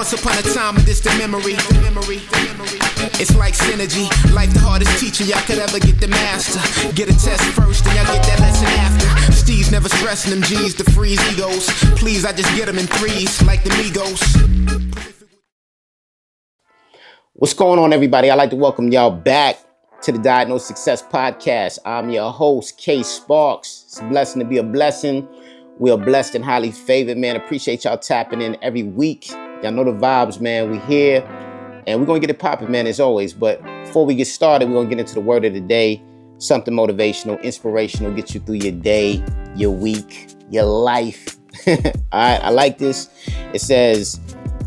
Once upon a time, a distant memory. It's like synergy. Life the hardest teacher y'all could ever get the master. Get a test first, then y'all get that lesson after. Steve's never stressing them G's to freeze egos. Please, I just get them in threes, like the Migos. What's going on, everybody? I'd like to welcome y'all back to the Diagnosed Success Podcast. I'm your host, K Sparks. It's a blessing to be a blessing. We are blessed and highly favored, man. Appreciate y'all tapping in every week. Y'all know the vibes, man. We here and we're going to get it popping, man, as always. But before we get started, we're going to get into the word of the day. Something motivational, inspirational, get you through your day, your week, your life. All right, I like this. It says,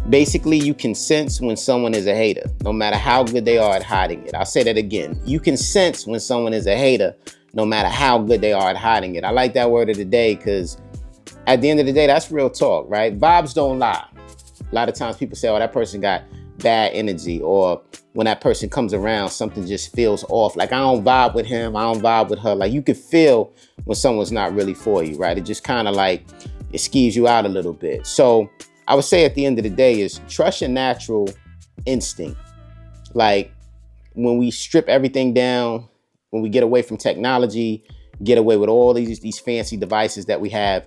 basically, you can sense when someone is a hater, no matter how good they are at hiding it. I'll say that again. You can sense when someone is a hater, no matter how good they are at hiding it. I like that word of the day because at the end of the day, that's real talk, right? Vibes don't lie. A lot of times people say, oh, that person got bad energy, or when that person comes around, something just feels off. Like, I don't vibe with him, I don't vibe with her. Like, you can feel when someone's not really for you, right? It just kind of like, it skews you out a little bit. So I would say at the end of the day is trust your natural instinct. Like, when we strip everything down, when we get away from technology, get away with all these fancy devices that we have,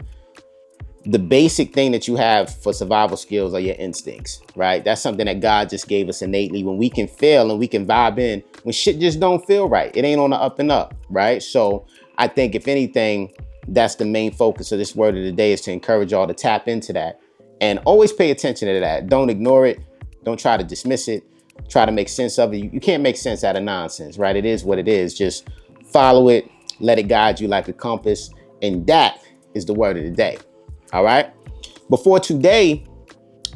the basic thing that you have for survival skills are your instincts, right? That's something that God just gave us innately. When we can feel and we can vibe in, when shit just don't feel right, it ain't on the up and up, right? So I think if anything, that's the main focus of this word of the day, is to encourage y'all to tap into that and always pay attention to that. Don't ignore it. Don't try to dismiss it. Try to make sense of it. You can't make sense out of nonsense, right? It is what it is. Just follow it. Let it guide you like a compass. And that is the word of the day. All right. Before today,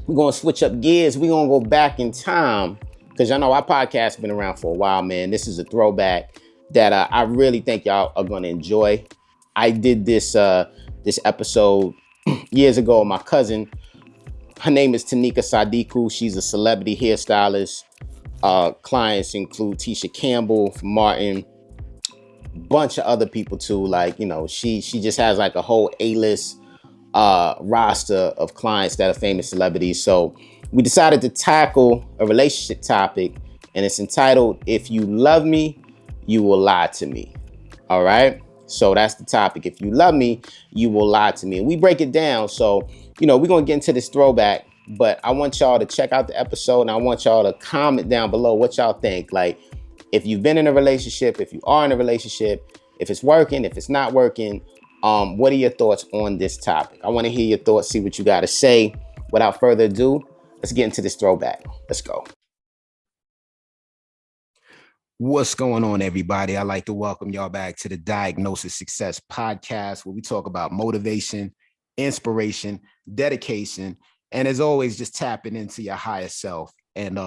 we're going to switch up gears. We're going to go back in time because y'all know our podcast has been around for a while, man. This is a throwback that I really think y'all are going to enjoy. I did this episode years ago with my cousin. Her name is Tinika Sadiku. She's a celebrity hairstylist. Clients include Tisha Campbell from Martin, bunch of other people too. Like, you know, she just has like a whole A-list roster of clients that are famous celebrities. So we decided to tackle a relationship topic, and it's entitled, If You Love Me, You Will Lie to Me. All right. So that's the topic. If you love me, you will lie to me. And we break it down. So, you know, we're going to get into this throwback, but I want y'all to check out the episode, and I want y'all to comment down below what y'all think. Like, if you've been in a relationship, if you are in a relationship, if it's working, if it's not working, what are your thoughts on this topic? I want to hear your thoughts, see what you got to say. Without further ado, let's get into this throwback. Let's go. What's going on, everybody? I'd like to welcome y'all back to the Diagnosis Success Podcast, where we talk about motivation, inspiration, dedication, and as always, just tapping into your higher self. And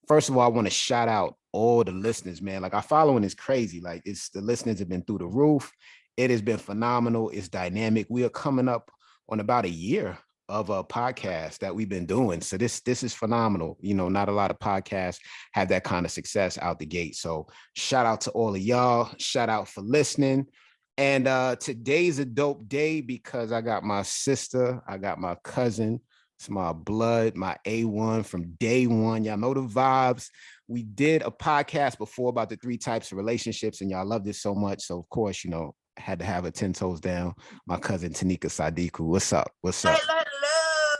first of all, I want to shout out all the listeners, man. Like, our following is crazy. Like, the listeners have been through the roof. It has been phenomenal. It's dynamic. We are coming up on about a year of a podcast that we've been doing. So this is phenomenal. You know, not a lot of podcasts have that kind of success out the gate. So shout out to all of y'all. Shout out for listening. And today's a dope day because I got my sister, I got my cousin. It's my blood, my A1 from day one. Y'all know the vibes. We did a podcast before about the 3 types of relationships, and y'all loved it so much. So of course, you know, had to have a 10 toes down. My cousin Tinika Sadiku. What's up? What's up? Hello, hello.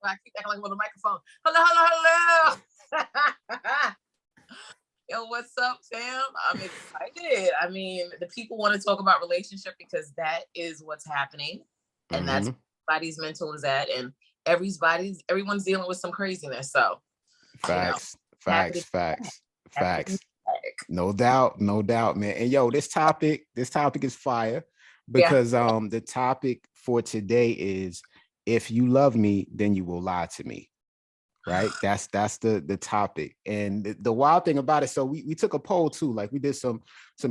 I keep acting like I'm on the microphone. Hello, hello, hello. Yo, what's up, fam? I'm excited. I mean, the people want to talk about relationship because that is what's happening. And that's where everybody's mental is at. And everyone's dealing with some craziness. So facts. No doubt, man. And yo, this topic is fire because the topic for today is, if you love me, then you will lie to me. Right? That's the topic. And the wild thing about it, so we took a poll too. Like, we did some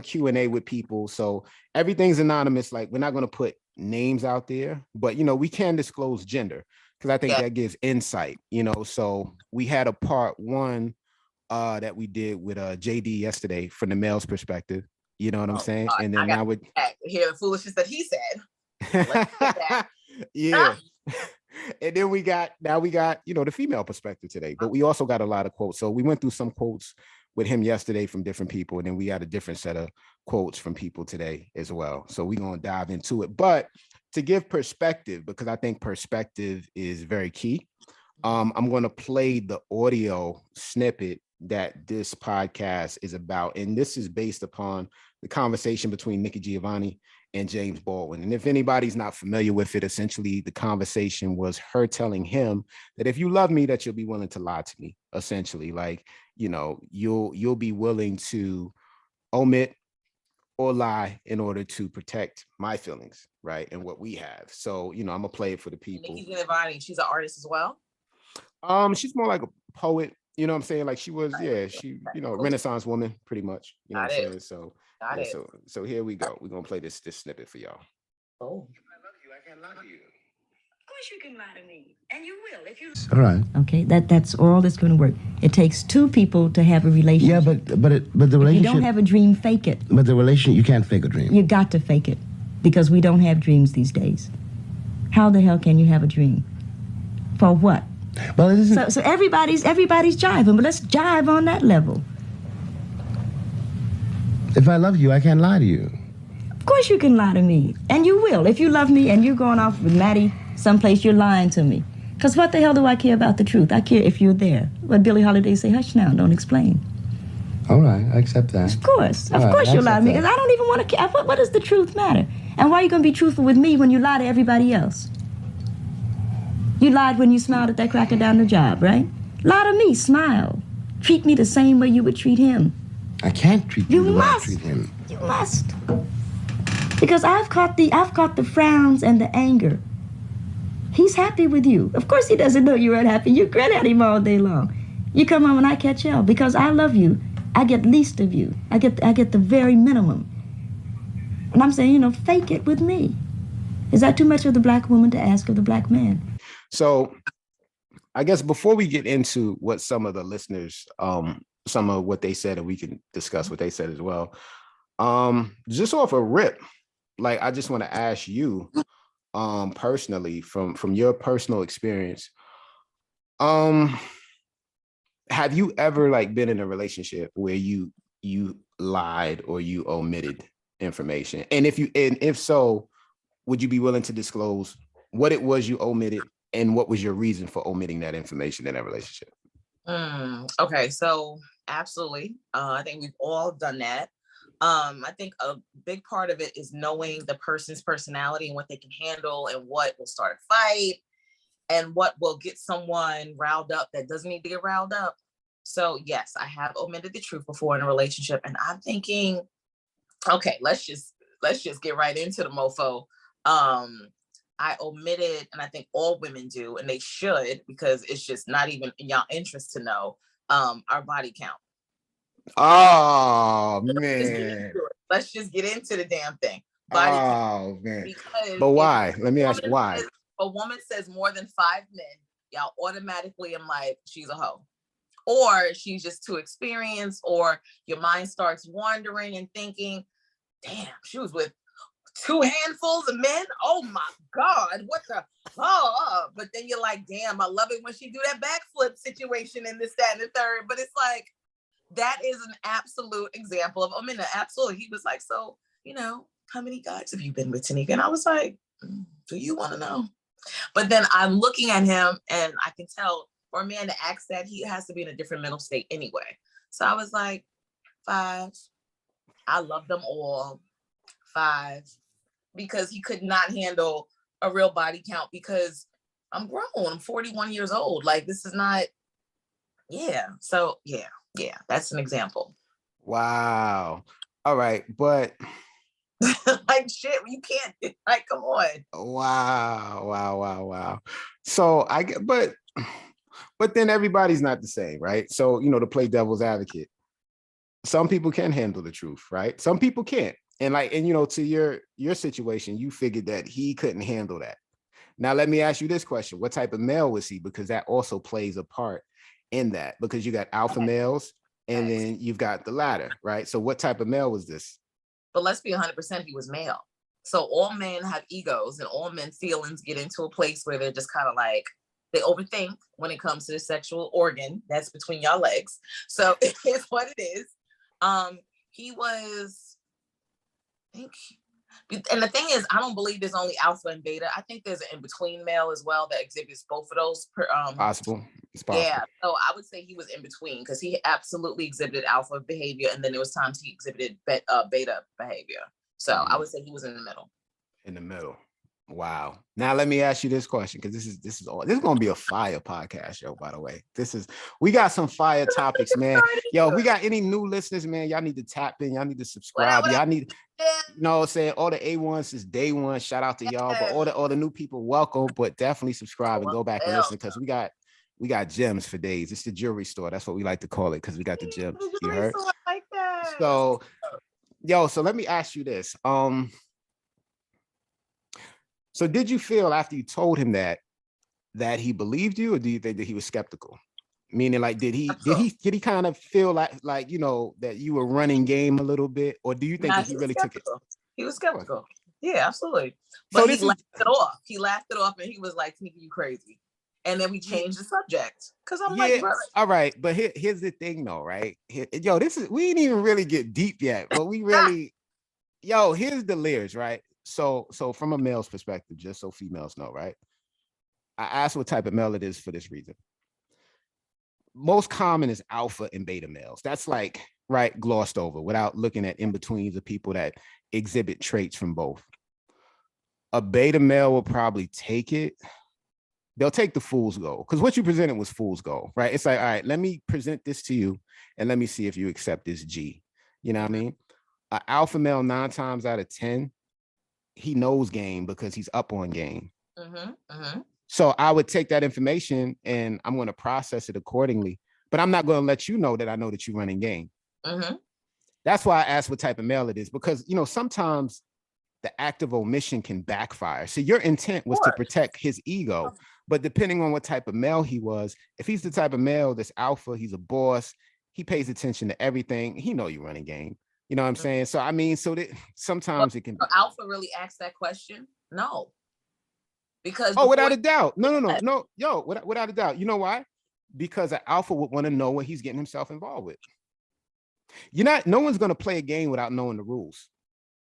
Q&A with people. So everything's anonymous. Like, we're not going to put names out there, but you know, we can disclose gender because I think that gives insight, you know. So we had a part 1 that we did with JD yesterday from the male's perspective. You know what I'm saying? And then now we hear the foolishness that he said. Let's get that. Yeah. And then we got the female perspective today, but we also got a lot of quotes. So we went through some quotes with him yesterday from different people, and then we got a different set of quotes from people today as well. So we're going to dive into it. But to give perspective, because I think perspective is very key, I'm going to play the audio snippet that this podcast is about. And this is based upon the conversation between Nikki Giovanni and James Baldwin. And if anybody's not familiar with it, essentially the conversation was her telling him that if you love me, that you'll be willing to lie to me, essentially. Like, you'll be willing to omit or lie in order to protect my feelings, right? And what we have. So, I'm gonna play it for the people. Nikki Giovanni, she's an artist as well. She's more like a poet, you know what I'm saying? Like she was, Renaissance woman, pretty much. You know what I'm saying? So so here we go. We're gonna play this snippet for y'all. Oh. I love you, I can't lie to you. Of course you can lie to me. And you will if you All right. Okay, that's all that's going to work. It takes two people to have a relationship. Yeah, but the relationship. If you don't have a dream, fake it. But the relationship, you can't fake a dream. You got to fake it because we don't have dreams these days. How the hell can you have a dream? For what? Well, it isn't. So everybody's jiving, but let's jive on that level. If I love you, I can't lie to you. Of course you can lie to me, and you will. If you love me and you're going off with Maddie someplace, you're lying to me. Because what the hell do I care about the truth? I care if you're there. But Billie Holiday say, hush now, don't explain. All right, I accept that. Of course you'll lie to me, because I don't even want to care. What does the truth matter? And why are you going to be truthful with me when you lie to everybody else? You lied when you smiled at that cracker down the job, right? Lie to me, smile. Treat me the same way you would treat him. I can't treat you the way I treat him. You must. Because I've caught the frowns and the anger. He's happy with you. Of course he doesn't know you're unhappy. You grin at him all day long. You come home and I catch hell. Because I love you, I get least of you. I get the very minimum. And I'm saying, fake it with me. Is that too much of the black woman to ask of the black man? So I guess before we get into what some of the listeners, some of what they said, and we can discuss what they said as well. Just off a rip, like I just want to ask you, personally, from your personal experience, have you ever been in a relationship where you lied or you omitted information? And if so, would you be willing to disclose what it was you omitted and what was your reason for omitting that information in that relationship? Okay, so absolutely. I think we've all done that. I think a big part of it is knowing the person's personality and what they can handle and what will start a fight and what will get someone riled up that doesn't need to get riled up. So yes, I have omitted the truth before in a relationship, and I'm thinking, okay, let's just get right into the mofo. I omitted, and I think all women do, and they should, because it's just not even in y'all interest to know, our body count. Oh man. Let's just get into the damn thing. Body count. Man. Because but why? Let me ask you why. If a woman says more than 5 men, y'all automatically am like, she's a hoe. Or she's just too experienced, or your mind starts wandering and thinking, damn, she was with 2 handfuls of men. Oh my God, what the but then you're like, damn, I love it when she do that backflip situation and this, that, and the third. But it's like, that is an absolute example of omitting. Absolutely. He was like, so, how many guys have you been with, Tinika? And I was like, do you want to know? But then I'm looking at him and I can tell for a man to ask that, he has to be in a different mental state anyway. So I was like, 5. I love them all. 5. Because he could not handle a real body count, because I'm grown. I'm 41 years old. Like, this is not, So yeah, that's an example. Wow. All right. But like, shit, you can't, like, come on. Wow. So I get, but then everybody's not the same, right? So, to play devil's advocate, some people can handle the truth, right? Some people can't. And to your situation, you figured that he couldn't handle that. Now, let me ask you this question. What type of male was he? Because that also plays a part in that, because you got alpha males and then you've got the latter, right? So what type of male was this? But let's be 100%, he was male. So all men have egos, and all men's feelings get into a place where they're just kind of like, they overthink when it comes to the sexual organ that's between your legs. So it's what it is. He was, I think, and the thing is, I don't believe there's only alpha and beta. I think there's an in-between male as well that exhibits both of those. Possible. It's possible. Yeah, so I would say he was in between, because he absolutely exhibited alpha behavior, and then there was times he exhibited beta behavior. So I would say he was in the middle. In the middle. Wow. Now let me ask you this question, because this is gonna be a fire podcast, yo. By the way, we got some fire topics, man. Yo, if we got any new listeners, man, y'all need to tap in. Y'all need to subscribe. Y'all need, you know what I'm saying? All the A1s since day one. Shout out to y'all. But all the new people, welcome. But definitely subscribe and go back and listen, because we got gems for days. It's the jewelry store. That's what we like to call it, because we got the gems. You heard? Like that. So, yo, so let me ask you this. So did you feel after you told him that he believed you, or do you think that he was skeptical? Meaning, like, did he kind of feel like you know, that you were running game a little bit, or do you think that he really took it? He was skeptical. Yeah, absolutely. But he laughed it off. He laughed it off, and he was like, "Tinika, you crazy." And then we changed the subject, because I'm like, brother. All right, but here's the thing, though, right? We ain't even really get deep yet, but we really, here's the layers, right? So from a male's perspective, just so females know, right? I asked what type of male it is for this reason. Most common is alpha and beta males. That's like, right, glossed over without looking at in-betweens of people that exhibit traits from both. A beta male will probably take it. They'll take the fool's gold, because what you presented was fool's gold, right? It's like, all right, let me present this to you and let me see if you accept this G. You know what I mean? An alpha male 9 times out of 10, he knows game because he's up on game. So I would take that information and I'm going to process it accordingly, but I'm not going to let you know that I know that you're running game. That's why I asked what type of male it is, because, you know, sometimes the act of omission can backfire. So your intent was to protect his ego, but depending on what type of male he was, if he's the type of male that's alpha, he's a boss, he pays attention to everything, he know you're running game. You know what I'm saying? So, I mean, so that sometimes it can. Alpha really asked that question? No. Because. Without a doubt. No. Yo, without a doubt. You know why? Because an alpha would want to know what he's getting himself involved with. No one's going to play a game without knowing the rules.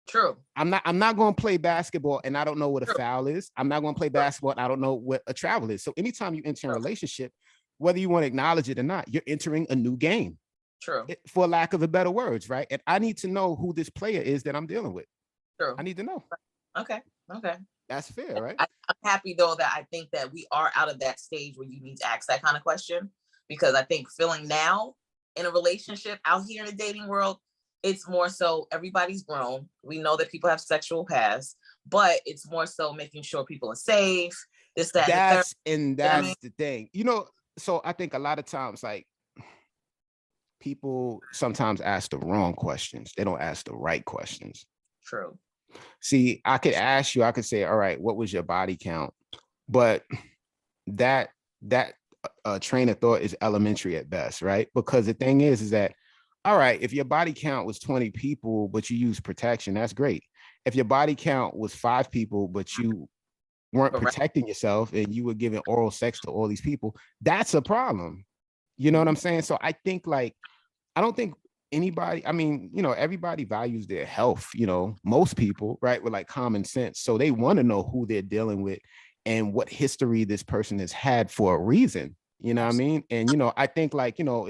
True. I'm not going to play basketball and I don't know what a foul is. I'm not going to play basketball and I don't know what a travel is. So anytime you enter a relationship, whether you want to acknowledge it or not, you're entering a new game. True. For lack of a better words, right? And I need to know who this player is that I'm dealing with. True. I need to know. Okay. That's fair, right? I'm happy, though, that I think that we are out of that stage where you need to ask that kind of question, because I think feeling now in a relationship out here in the dating world, it's more so everybody's grown. We know that people have sexual pasts, but it's more so making sure people are safe. That's the thing. You know, so I think a lot of times, like, people sometimes ask the wrong questions. They don't ask the right questions. True. See, I could say, all right, what was your body count? But that train of thought is elementary at best, right? Because the thing is that, all right, if your body count was 20 people, but you use protection, that's great. If your body count was 5 people, but you weren't protecting yourself and you were giving oral sex to all these people, that's a problem. You know what I'm saying? So I think, like, I don't think anybody, I mean, you know, everybody values their health, you know, most people, right, with like common sense. So they want to know who they're dealing with and what history this person has had for a reason, you know what I mean? And, you know, I think, like, you know,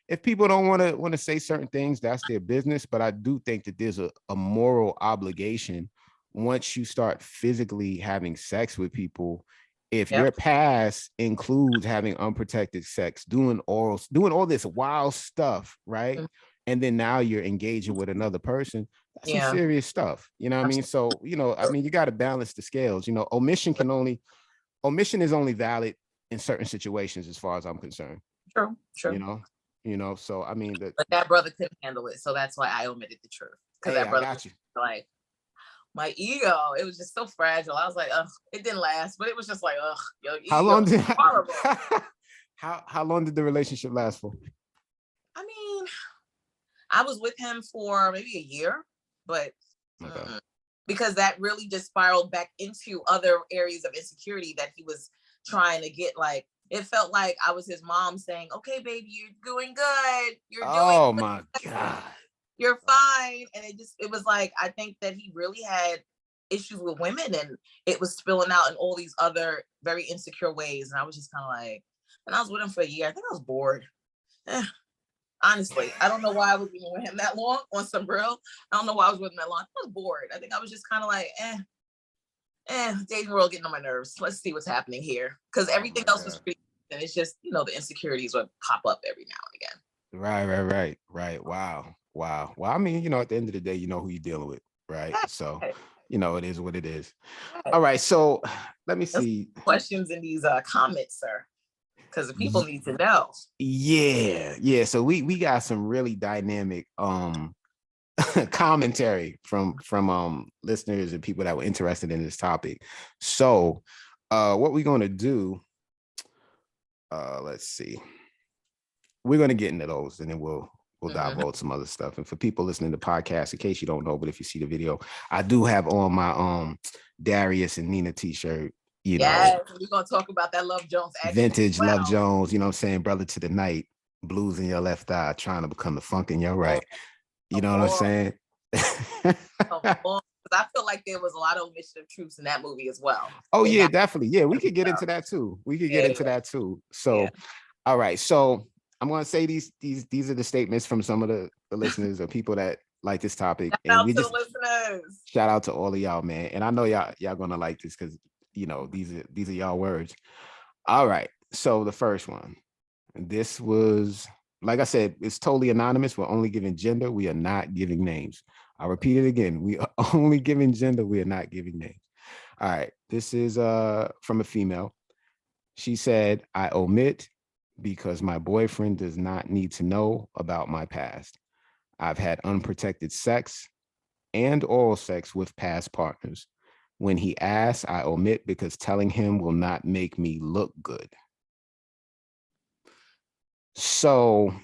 if people don't want to say certain things, that's their business. But I do think that there's a moral obligation once you start physically having sex with people. If your past includes having unprotected sex, doing orals, doing all this wild stuff, right? And then now you're engaging with another person, that's some serious stuff. You know what I mean? So, you know, I mean, you got to balance the scales. You know, omission is only valid in certain situations, as far as I'm concerned. True. You know, so I mean, but that brother couldn't handle it, so that's why I omitted the truth. Because that brother, like, my ego, it was just so fragile. I was like, ugh, it didn't last, but it was just like, ugh, your ego. How long did the relationship last for? I mean, I was with him for maybe a year, but because that really just spiraled back into other areas of insecurity that he was trying to get. Like, it felt like I was his mom saying, okay, baby, you're doing good. You're doing Oh good. my God. You're fine. And it was like, I think that he really had issues with women, and it was spilling out in all these other very insecure ways. And I was just kind of like, and I was with him for a year. I think I was bored. Honestly, I don't know why I was even with him that long on some real. I don't know why I was with him that long. I was bored. I think I was just kind of like, dating world getting on my nerves. Let's see what's happening here. Because everything else was pretty, and it's just, the insecurities would pop up every now and again. Right. Wow. Well, I mean, at the end of the day, you know who you're dealing with, right? So, it is what it is. All right. So let me see. Questions in these comments, sir, because the people need to know. Yeah. So we got some really dynamic commentary from listeners and people that were interested in this topic. So what we're going to do, let's see. We're going to get into those, and then we'll divulge some other stuff. And for people listening to podcasts, in case you don't know, but if you see the video, I do have on my Darius and Nina t-shirt. We're gonna talk about that Love Jones vintage Love Jones, what I'm saying, brother to the night, blues in your left eye, trying to become the funk in your right. You know what I'm saying? I feel like there was a lot of omission of truths in that movie as well. Oh yeah, definitely. Yeah, we could get into that too. So all right. So I'm gonna say these are the statements from some of the listeners or people that like this topic. Shout out to all of y'all, man. And I know y'all gonna like this because these are y'all words. All right. So the first one, this was, like I said, it's totally anonymous. We're only giving gender. We are not giving names. I'll repeat it again. We are only giving gender. We are not giving names. All right. This is from a female. She said, I omit because my boyfriend does not need to know about my past. I've had unprotected sex and oral sex with past partners. When he asks, I omit because telling him will not make me look good. So,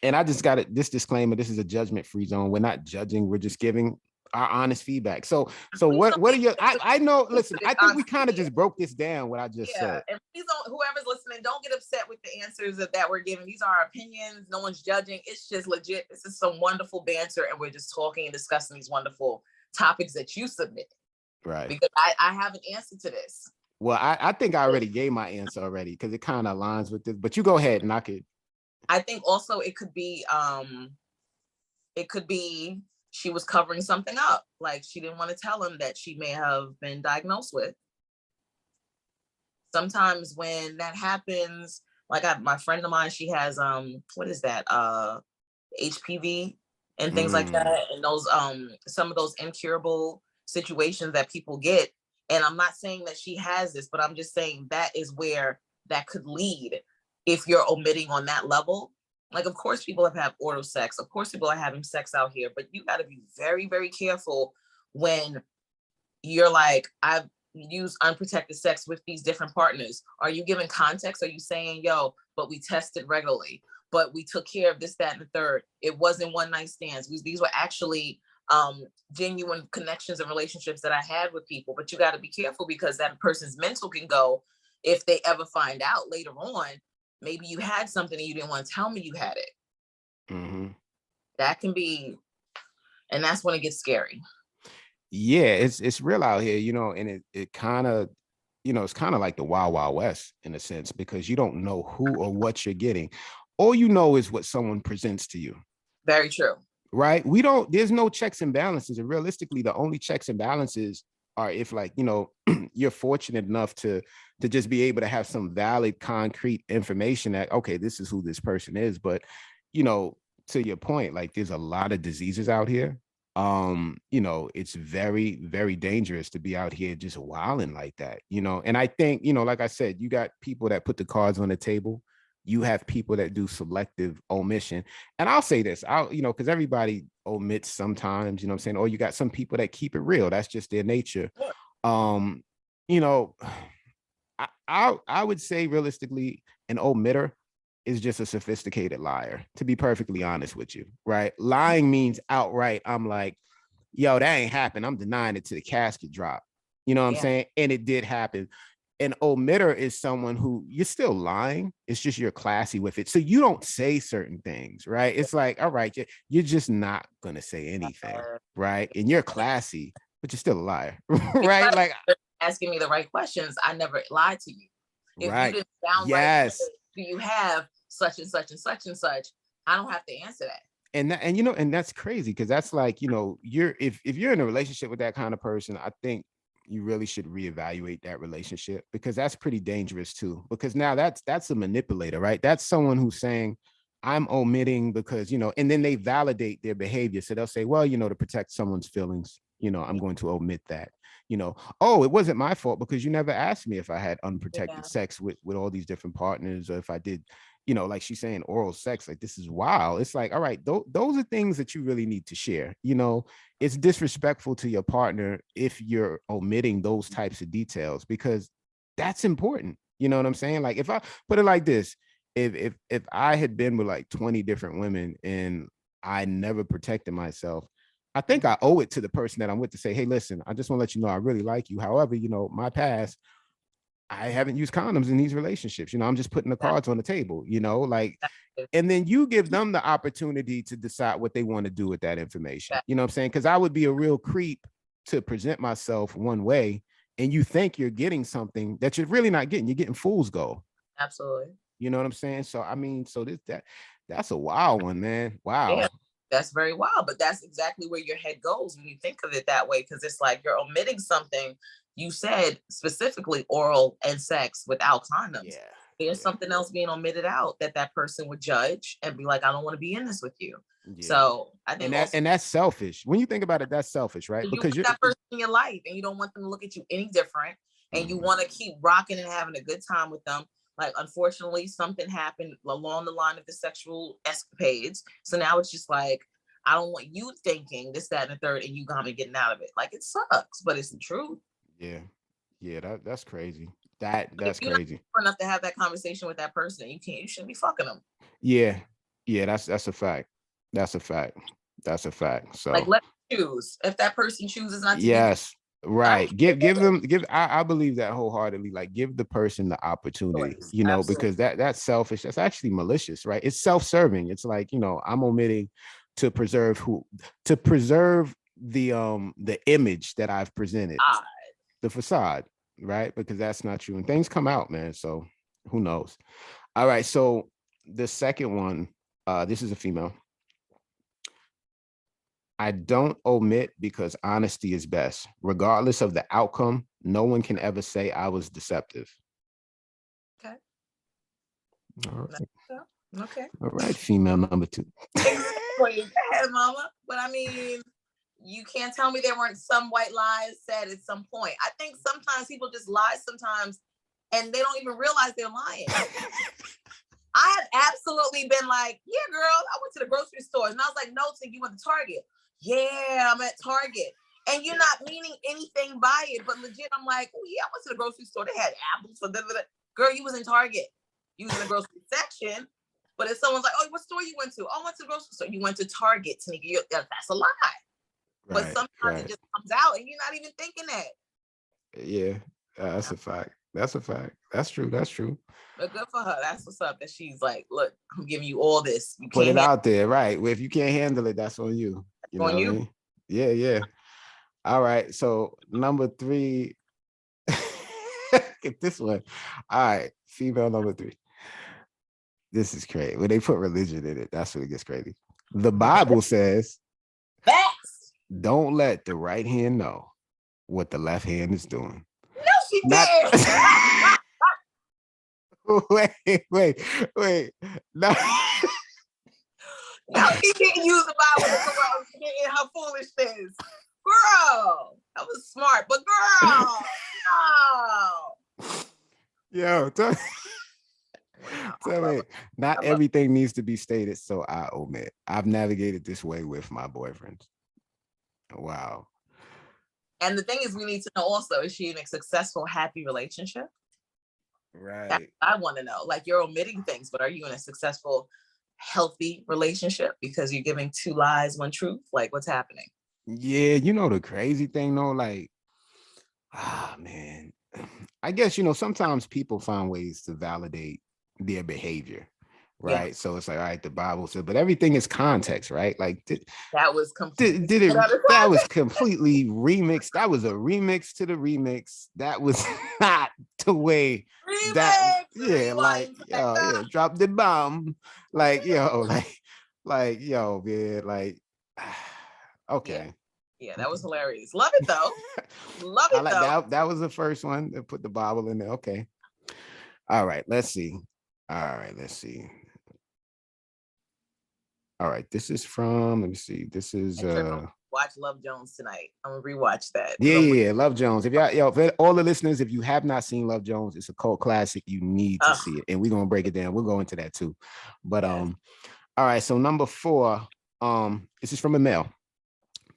and I just got this disclaimer. This is a judgment-free zone. We're not judging. We're just giving our honest feedback. So what are your, I know, listen, I think we kind of just broke this down, what I just said. And please don't, whoever's listening, don't get upset with the answers that we're giving. These are our opinions. No one's judging. It's just legit. This is some wonderful banter, and we're just talking and discussing these wonderful topics that you submitted. Right. Because I have an answer to this. Well, I think I already gave my answer already because it kind of aligns with this, but you go ahead and I think also it could be she was covering something up. Like she didn't want to tell him that she may have been diagnosed with. Sometimes when that happens, like my friend of mine, she has what is that? HPV and things like that. And those some of those incurable situations that people get. And I'm not saying that she has this, but I'm just saying that is where that could lead if you're omitting on that level. Like, of course, people have had oral sex. Of course, people are having sex out here, but you got to be very, very careful when you're like, I've used unprotected sex with these different partners. Are you giving context? Are you saying, yo, but we tested regularly, but we took care of this, that, and the third. It wasn't one night stands. These were actually genuine connections and relationships that I had with people. But you got to be careful because that person's mental can go, if they ever find out later on, maybe you had something and you didn't want to tell me you had it. Mm-hmm. That can be, and that's when it gets scary. Yeah, it's real out here, and it kind of, it's kind of like the Wild Wild West in a sense, because you don't know who or what you're getting. All you know is what someone presents to you. Very true. Right? There's no checks and balances. And realistically, the only checks and balances are if, like, you're fortunate enough to just be able to have some valid, concrete information that, okay, this is who this person is. But, to your point, like, there's a lot of diseases out here. It's very, very dangerous to be out here just wilding like that, and I think, like I said, you got people that put the cards on the table. You have people that do selective omission. And I'll say this, because everybody omits sometimes, what I'm saying? Or you got some people that keep it real. That's just their nature. I would say realistically, an omitter is just a sophisticated liar, to be perfectly honest with you, right? Lying means outright, I'm like, yo, that ain't happened. I'm denying it to the casket drop. You know what I'm saying? And it did happen. An omitter is someone who you're still lying. It's just you're classy with it. So you don't say certain things, right? It's like, all right, you're just not going to say anything, right? And you're classy, but you're still a liar, right? Like asking me the right questions. I never lied to you. If you didn't sound right, do you have such and such and such and such? I don't have to answer that. And you know, and that's crazy because that's like, you know, if you're in a relationship with that kind of person, I think you really should reevaluate that relationship, because that's pretty dangerous too. Because now that's a manipulator, right? That's someone who's saying, I'm omitting because, you know, and then they validate their behavior. So they'll say, well, you know, to protect someone's feelings, you know, I'm going to omit that, you know, oh, it wasn't my fault because you never asked me if I had unprotected sex with all these different partners, or if I did, you know, like she's saying, oral sex. Like, this is wild. It's like, all right, those are things that you really need to share. You know, it's disrespectful to your partner if you're omitting those types of details, because that's important. You know what I'm saying? Like, if I put it like this, if I had been with like 20 different women and I never protected myself, I think I owe it to the person that I'm with to say, hey, listen, I just want to let you know I really like you. However, you know, my past, I haven't used condoms in these relationships. You know, I'm just putting the cards on the table, you know, like, and then you give them the opportunity to decide what they want to do with that information. You know what I'm saying? Because I would be a real creep to present myself one way and you think you're getting something that you're really not getting. You're getting fool's gold. Absolutely. You know what I'm saying? So, I mean, so that's a wild one, man. Wow. Yeah, that's very wild, but that's exactly where your head goes when you think of it that way. Because it's like you're omitting something. You said specifically oral and sex without condoms. Yeah. There's something else being omitted out that person would judge and be like, I don't want to be in this with you. Yeah. So I think that's selfish. When you think about it, that's selfish, right? Because you're that person in your life and you don't want them to look at you any different, and you want to keep rocking and having a good time with them. Like, unfortunately, something happened along the line of the sexual escapades. So now it's just like, I don't want you thinking this, that, and the third, and you got me getting out of it. Like, it sucks, but it's the truth. Yeah. Yeah, that's crazy. That's crazy. Not enough to have that conversation with that person. You shouldn't be fucking them. Yeah. Yeah, that's a fact. That's a fact. That's a fact. So, like, let them choose. If that person chooses not to, yes, right. I believe that wholeheartedly. Like, give the person the opportunity, you know, because that's selfish. That's actually malicious, right? It's self-serving. It's like, you know, I'm omitting to preserve the image that I've presented. The facade, right? Because that's not true. And things come out, man. So who knows? All right. So the second one, this is a female. I don't omit because honesty is best. Regardless of the outcome, no one can ever say I was deceptive. Okay. All right. Okay. All right. Female number 2. Go ahead, mama. But I mean, you can't tell me there weren't some white lies said at some point. I think sometimes people just lie sometimes and they don't even realize they're lying. I have absolutely been like, yeah, girl, I went to the grocery store. And I was like, no, so you went to Target. Yeah, I'm at Target. And you're not meaning anything by it, but legit, I'm like, oh yeah, I went to the grocery store. They had apples for girl, you was in Target. You was in the grocery section. But if someone's like, oh, what store you went to? Oh, I went to the grocery store. You went to Target, Tinika. That's a lie. But sometimes it just comes out and you're not even thinking that. Yeah, that's a fact. That's a fact. That's true. That's true. But good for her. That's what's up. That she's like, look, I'm giving you all this. You put it out there, right? Well, if you can't handle it, that's on you. You know what I mean? Yeah, yeah. All right. So number 3. Get this one. All right. Female number 3. This is crazy. When they put religion in it, that's when it gets crazy. The Bible says, facts. Don't let the right hand know what the left hand is doing. No, she did. Wait. No. No, she didn't use the Bible in her foolishness. Girl, that was smart, but girl, no. Yo, tell me, not everything needs to be stated, so I omit. I've navigated this way with my boyfriends. Wow. And the thing is, we need to know also, is she in a successful, happy relationship? Right. I want to know. Like, you're omitting things, but are you in a successful, healthy relationship? Because you're giving 2 lies, 1 truth. Like, what's happening? Yeah, you know the crazy thing though, like, man, I guess sometimes people find ways to validate their behavior, Yeah, right? So it's like, all right, the Bible said, but everything is context, right? Like, that was completely did it? out of That was context. completely remixed. That was a remix to the remix. That was not the way. That Remix, yeah, like rewind, yeah, selector. drop the bomb, like like yo, man, like Yeah, okay. yeah, that was Okay. hilarious. Love it though. Love I it like though. that. That was the first one to put the Bible in there. Okay. All right. Let's see. All right. Let's see. All right. This is from. Let me see. This is And Trip, I'm gonna watch Love Jones tonight. I'm gonna rewatch that yeah, because I'm yeah, yeah. Love Jones. If y'all, for all the listeners, if you have not seen Love Jones, it's a cult classic. You need to see it, and we're gonna break it down. We'll go into that too. But yes. all right. So number 4, this is from a male.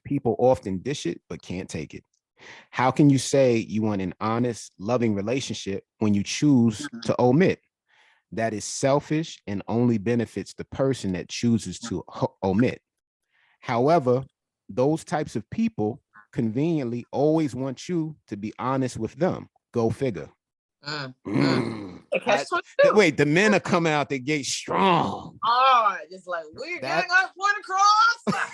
People often dish it but can't take it. How can you say you want an honest, loving relationship when you choose to omit? That is selfish and only benefits the person that chooses to omit. However, those types of people conveniently always want you to be honest with them. Go figure. Catch 22. Wait, the men are coming out the gate strong. Oh, just like we're That- getting our point across.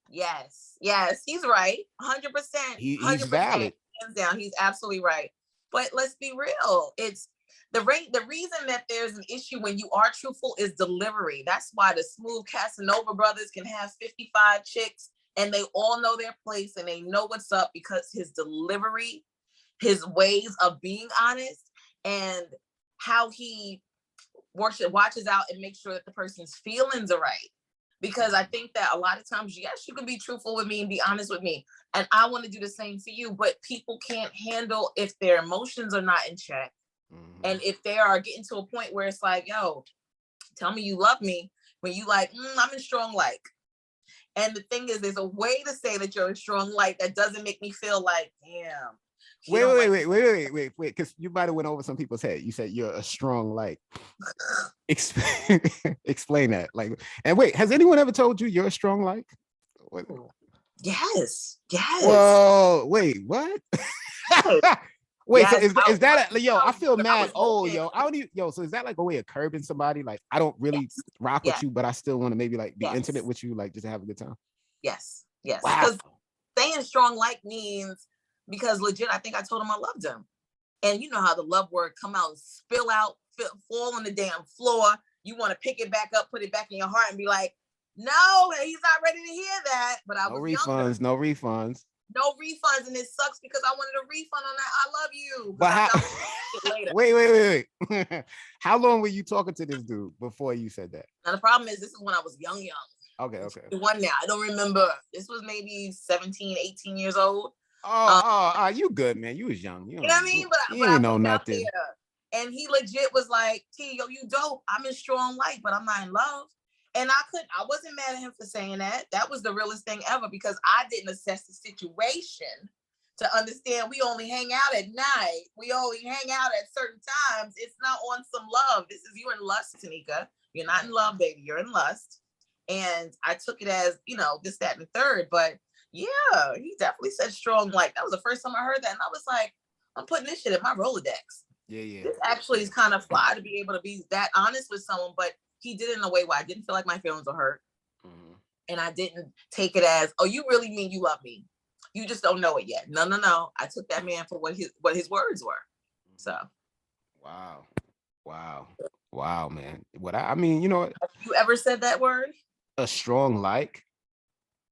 Yes, he's right. 100%. He's valid. Hands down, he's absolutely right. But let's be real. It's the reason that there's an issue when you are truthful is delivery. That's why the smooth Casanova brothers can have 55 chicks and they all know their place and they know what's up because his delivery, his ways of being honest, and how he watches out and makes sure that the person's feelings are right. Because I think that a lot of times, yes, you can be truthful with me and be honest with me. And I want to do the same for you, but people can't handle if their emotions are not in check. And if they are getting to a point where it's like, yo, tell me you love me when you like, I'm in strong like. And the thing is, there's a way to say that you're in strong like that doesn't make me feel like, damn. Wait, because you might have went over some people's head. You said you're a strong like. Explain that. Like, and wait, has anyone ever told you you're a strong like? What? Yes. Whoa, wait, what? Wait, yes, so is that yo? I feel mad. Oh, yo, I don't even, so is that like a way of curbing somebody? Like, I don't really rock with you, but I still want to maybe like be intimate with you, like just to have a good time. Yes. Wow. Because saying strong like means because legit, I think I told him I loved him. And you know how the love word come out and spill out, fall on the damn floor. You want to pick it back up, put it back in your heart and be like, no, he's not ready to hear that. But I was younger. No refunds. And it sucks because I wanted a refund on that. I love you. But wait. How long were you talking to this dude before you said that? Now the problem is this is when I was young. Okay. One now. I don't remember. This was maybe 17, 18 years old. You good, man. You was young. You know what I mean? But you ain't know nothing. And he legit was like, T, yo, you dope. I'm in strong light, but I'm not in love. And I wasn't mad at him for saying that. That was the realest thing ever because I didn't assess the situation to understand we only hang out at night. We only hang out at certain times. It's not on some love. This is you in lust, Tinika. You're not in love, baby. You're in lust. And I took it as, this, that, and the third. But yeah, he definitely said strong like. That was the first time I heard that. And I was like, I'm putting this shit in my Rolodex. Yeah. This actually is kind of fly to be able to be that honest with someone, but he did it in a way where I didn't feel like my feelings were hurt. And I didn't take it as, oh, you really mean you love me. You just don't know it yet. No. I took that man for what his words were. So. Wow, man. I mean, you know what? Have you ever said that word? A strong like?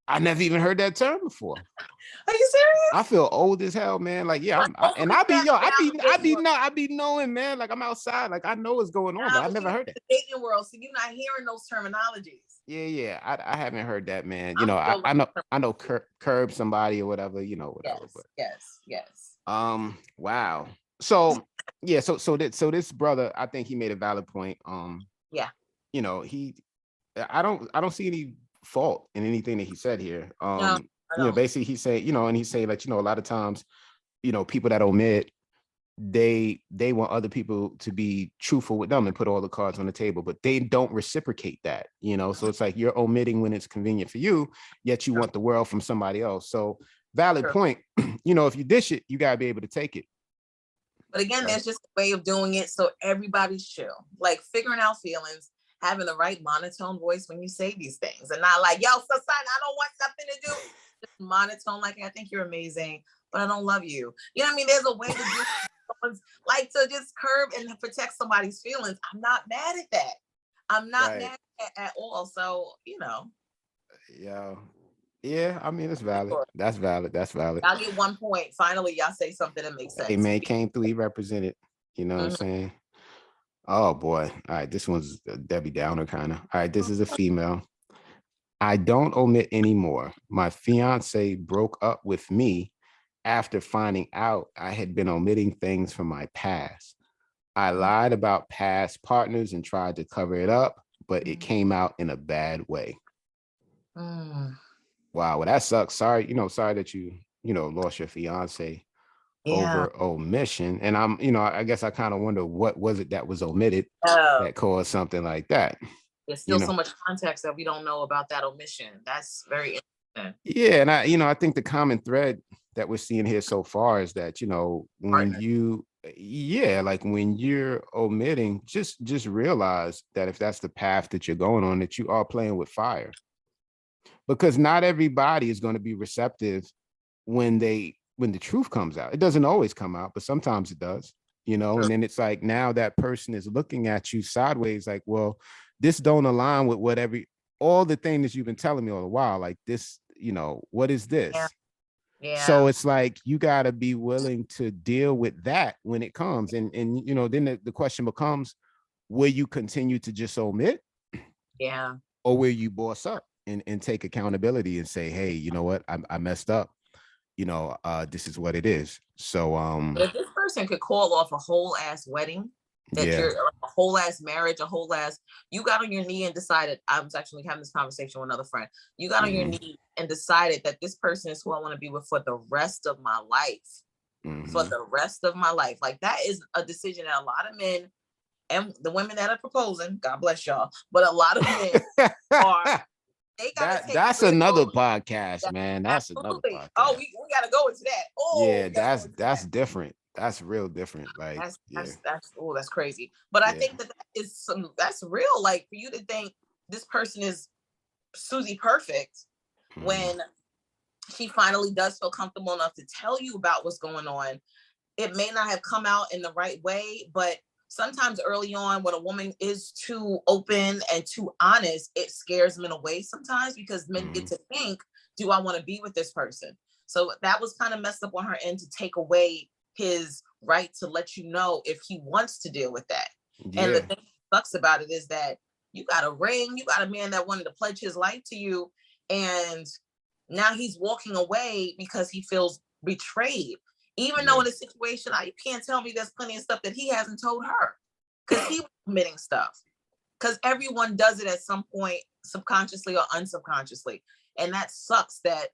I never even heard that term before. Are you serious? I feel old as hell, man. Like, yeah, I be knowing, man. Like, I'm outside, like I know what's going on, but I never heard it. The dating world, so you're not hearing those terminologies. Yeah, I haven't heard that, man. I know curb somebody or whatever, whatever. Yes. Wow. So yeah, so this brother, I think he made a valid point. Yeah. I don't see any fault in anything that he said here. No, basically he said, and he said like, a lot of times, people that omit, they want other people to be truthful with them and put all the cards on the table, but they don't reciprocate that, you know. So it's like you're omitting when it's convenient for you, yet you want the world from somebody else. So valid point. You know, if you dish it, you gotta be able to take it. But again, there's just a way of doing it so everybody's chill, like figuring out feelings, having the right monotone voice when you say these things, and not like, yo, son, I don't want nothing to do. Just monotone, like, I think you're amazing, but I don't love you. You know what I mean? There's a way to do like to just curb and protect somebody's feelings. I'm not mad at that. I'm not mad at all. So, you know. Yeah, I mean, it's valid. Sure. That's valid. I'll get 1 point. Finally, y'all say something that makes sense. Hey, man, came through. He represented. You know what I'm saying? Oh, boy. All right, this one's a Debbie Downer kind of. All right, this is a female. I don't omit anymore. My fiance broke up with me after finding out I had been omitting things from my past. I lied about past partners and tried to cover it up, but it came out in a bad way. Wow, well, that sucks. Sorry that you lost your fiance over omission. And I guess I kind of wonder what was it that was omitted that caused something like that. There's still so much context that we don't know about that omission. That's very interesting. Yeah, and I think the common thread that we're seeing here so far is that, when when you're omitting, just realize that if that's the path that you're going on, that you are playing with fire. Because not everybody is going to be receptive when the truth comes out. It doesn't always come out, but sometimes it does, and then it's like now that person is looking at you sideways like, well, this don't align with all the things you've been telling me all the while. Like this, what is this? Yeah. So it's like you got to be willing to deal with that when it comes. And then the question becomes, will you continue to just omit? Yeah. Or will you boss up and take accountability and say, hey, you know what? I messed up. This is what it is. So if this person could call off a whole ass wedding, you're like a whole ass marriage, you got on your knee and decided, I was actually having this conversation with another friend. You got on your knee and decided that this person is who I want to be with for the rest of my life. For the rest of my life. Like that is a decision that a lot of men and the women that are proposing, God bless y'all, but a lot of men are. That's another podcast, man. That's another podcast. Oh, we gotta go into that. Oh, yeah, that's different. That's real different. Like that's crazy. But I think that's real. Like for you to think this person is Susie perfect when she finally does feel comfortable enough to tell you about what's going on. It may not have come out in the right way, but sometimes early on when a woman is too open and too honest, it scares men away sometimes because men get to think, do I want to be with this person? So that was kind of messed up on her end to take away his right to let you know if he wants to deal with that. Yeah. And the thing that sucks about it is that you got a ring, you got a man that wanted to pledge his life to you, and now he's walking away because he feels betrayed. Even though in a situation, you can't tell me there's plenty of stuff that he hasn't told her because he was admitting stuff. Because everyone does it at some point, subconsciously or unsubconsciously. And that sucks that,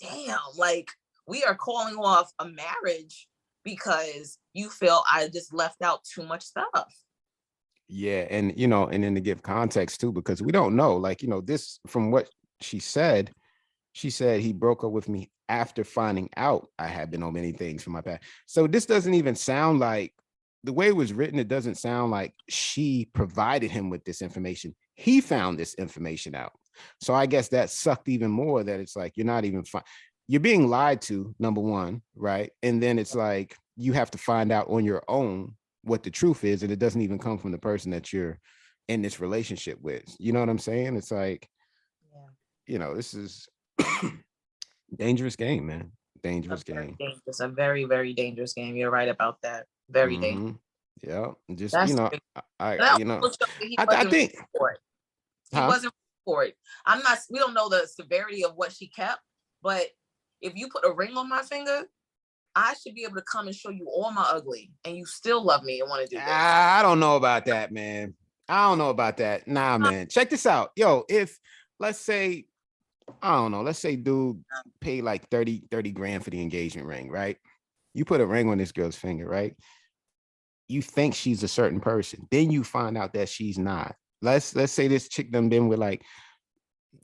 damn, like we are calling off a marriage because you feel I just left out too much stuff. Yeah. And, and then to give context too, because we don't know, like, this from what she said he broke up with me after finding out I had been omitting things from my past. So this doesn't even sound like, the way it was written, it doesn't sound like she provided him with this information. He found this information out. So I guess that sucked even more, that it's like, you're not even you're being lied to, number one, right? And then it's like, you have to find out on your own what the truth is. And it doesn't even come from the person that you're in this relationship with. You know what I'm saying? It's like, this is dangerous game, man. Dangerous game. It's a very, very dangerous game. You're right about that. Very dangerous. Yeah. Just, I think he wasn't for it. We don't know the severity of what she kept, but if you put a ring on my finger, I should be able to come and show you all my ugly and you still love me and want to do this. I don't know about that, man. I don't know about that. Nah, man. Check this out. Yo, if let's say dude paid like 30 grand for the engagement ring, right? You put a ring on this girl's finger, right? you think she's a certain person, then you find out that she's not. Let's say this chick done been with like